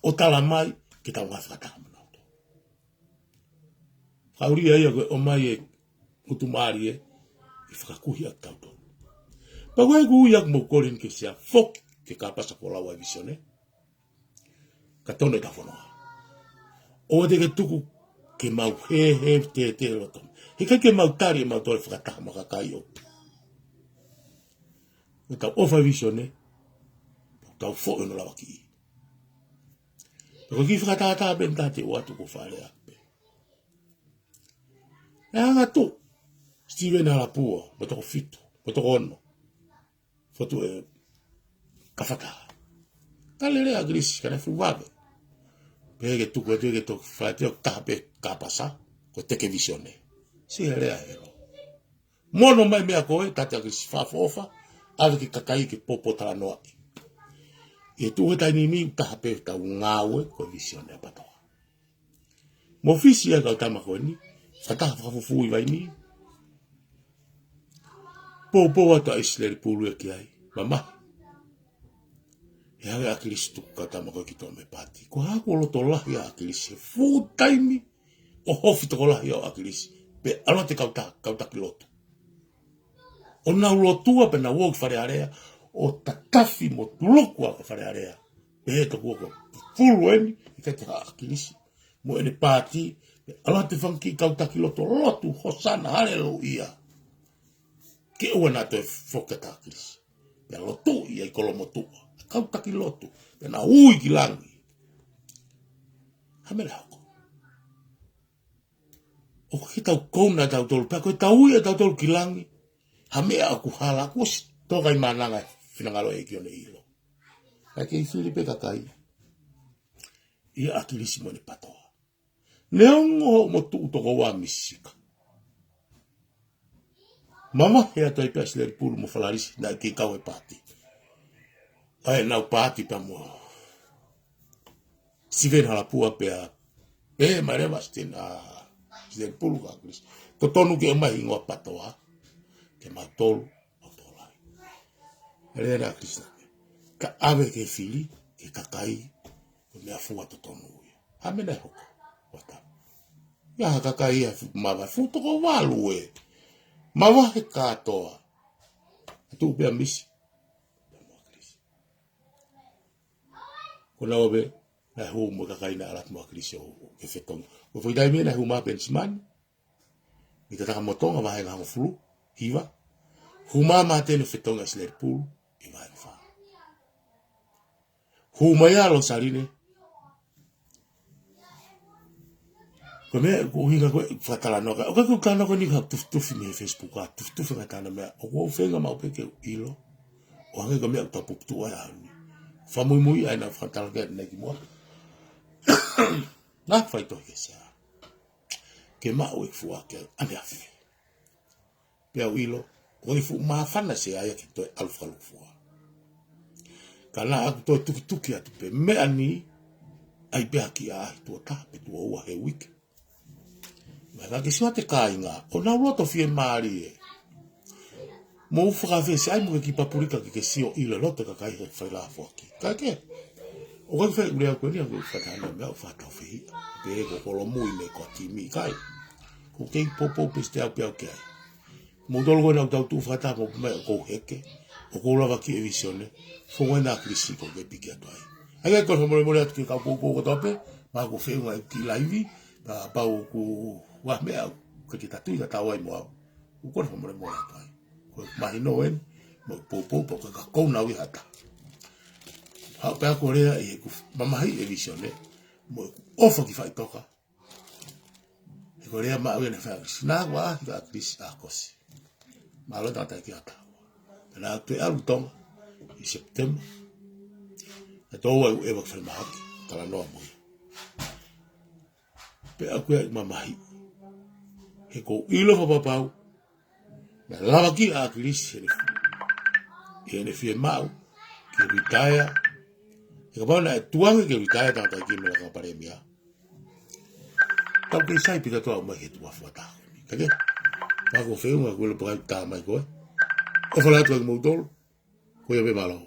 O tala mai. Ki tau ngai whakata manau to. Whauria ia koe o mai e. Utumari e. I whakakuhi ak tau to. Pa koe kui ak mo korin ke sea. Fok. Ke ka pasa po lawa visione. Ka tone ka whanonga. O te ke tuku ke mau he te roto. He kai ke mau tari e mau tore whakataha maka kai o. Me tau ofa visione. Tau fo e no lawa ki i. Ko ki whakataha bentate o atu ko whare akpe. E anga tu. Steven Harapua. Mo toko fitu. Mo toko ono. Fotu e kafata. Talere agrisi kana fuwave. Pege tu ko te to fate tape kapasa ko teke visione. Si rea hero. Mono mai mea koe tata agrisi fafofa ave ki kakai ki popo tala noa. E tu he taini mi tape ta ngawe ko visione patoa. Mo fisi ya tama ko ni fata fafofu i vai ni. Popo ata isleri pulu e ki ai. Mama. E hawe akilisi tukata mako ki tome pati. Ko hako loto lahi a akilisi. Full time o hofi toko lahi a akilisi. Pe alo te kauta ki loto. O na ulotua pe na woki whare area. O tatafi mo tuloku a whare area. Pe he to kuoko. Fulu eni. I kate ha akilisi. Mo ene pati. Pe alo te whanki kauta ki loto. Lotu hosana harelo ia. Ke ua na to e whokata akilisi. Pe loto ia i kolomotua. Kauta ki loto. Pe na ui ki langi. Hamere hako. O ki tau kouna tau tolu. Pea koe tau ui e tau tolu ki langi. Hamea aku hala. Kusi toka i mananga finangalo e ki one ilo. Kai kei Filipe kakai. Ia akilisi mo ne patoa. Neongo mo tu utoko wa misika. Mama hea toi pea sileri pulu mo falarisi. Na ki kau e pati. Ai nau pati pa mo. Siven hala pua pea. E mareva stin a sileri pulu ka akilisi. To tonu ke mai ingoa patoa. Ke matolu o tolai. Ele na akilisi. Ka ave ke fili. Ke kakai. Ko mea fua to tonu. Hamene hoko. Wata. Ia kakai ia mawa. Futo ko walu e. Mawa he katoa. Tu pea misi. Kona obe. Na hu mo kakai na alat mo akilisi o ke fetong. Ko foi dai me na hu ma benchman. Ni taka motonga wa henga flu. Hiva. Huma ma tene fetong as ler pulu. I vai fa. Huma ya lo sarine. Ko me ko hinga ko fatala no ka. O ka kana ko ni ka tufi me Facebook ka tufi ka tana me. O ko fenga ma o peke ilo. O hanga ko me ta puptu ya. Fa muy ai na fatala ke na ki mo. Na fai to ke sa. Ke ma o fu ke ane afi. Pea ilo, o fu ma fana se ai ki to alfa fu. Kana aku to tuki atu pe me ani ai pe aki a to ta pe to o he week. Ma ke sima te kainga, o na roto fie mari. Mo fu ka ve se ai mo ki papurika ki ke sio ilo lote ka kai he fai la fo ki. Ka ke. O ka fai ule ko ni ko fata na me fa to fi. Pe ko lo muy me ko ti mi kai. Ko ke popo peste au pe au ke. Mo dolo na tau tu fata mo me ko heke. O ko lava ki visione. Fo na krisi ko ke piki atoi. Ai ko mo mo atu ki ka ko tope, ma ko fe nga ki live, pa ku wa me au ko ki tatu ta tawai mo. U ko mo mo atoi. Ko mai no en mo popo ka ko na wi hata. Ha pa ko rea e ku mama hi visione. Mo ofo ki fai toka. E ko rea ma wi na fa. Na wa ka krisi akos. Malo tata ki ata. Na te alu tong i September. E tō au e wak whalimahaki. Tala noa mui. Pe aku e mamahi. He ko ilo whapapau. Na lava ki a akilisi. E ne fie mau. Ki ritaya. E ka pau na e tuange ki ritaya tata ki me la ka paremia. Tau kei sai pika toa mai he tua whatahu. Kake? Pako whenua kule pakai tā mai koe. O whala atu ak mautolo. Koe a me malo.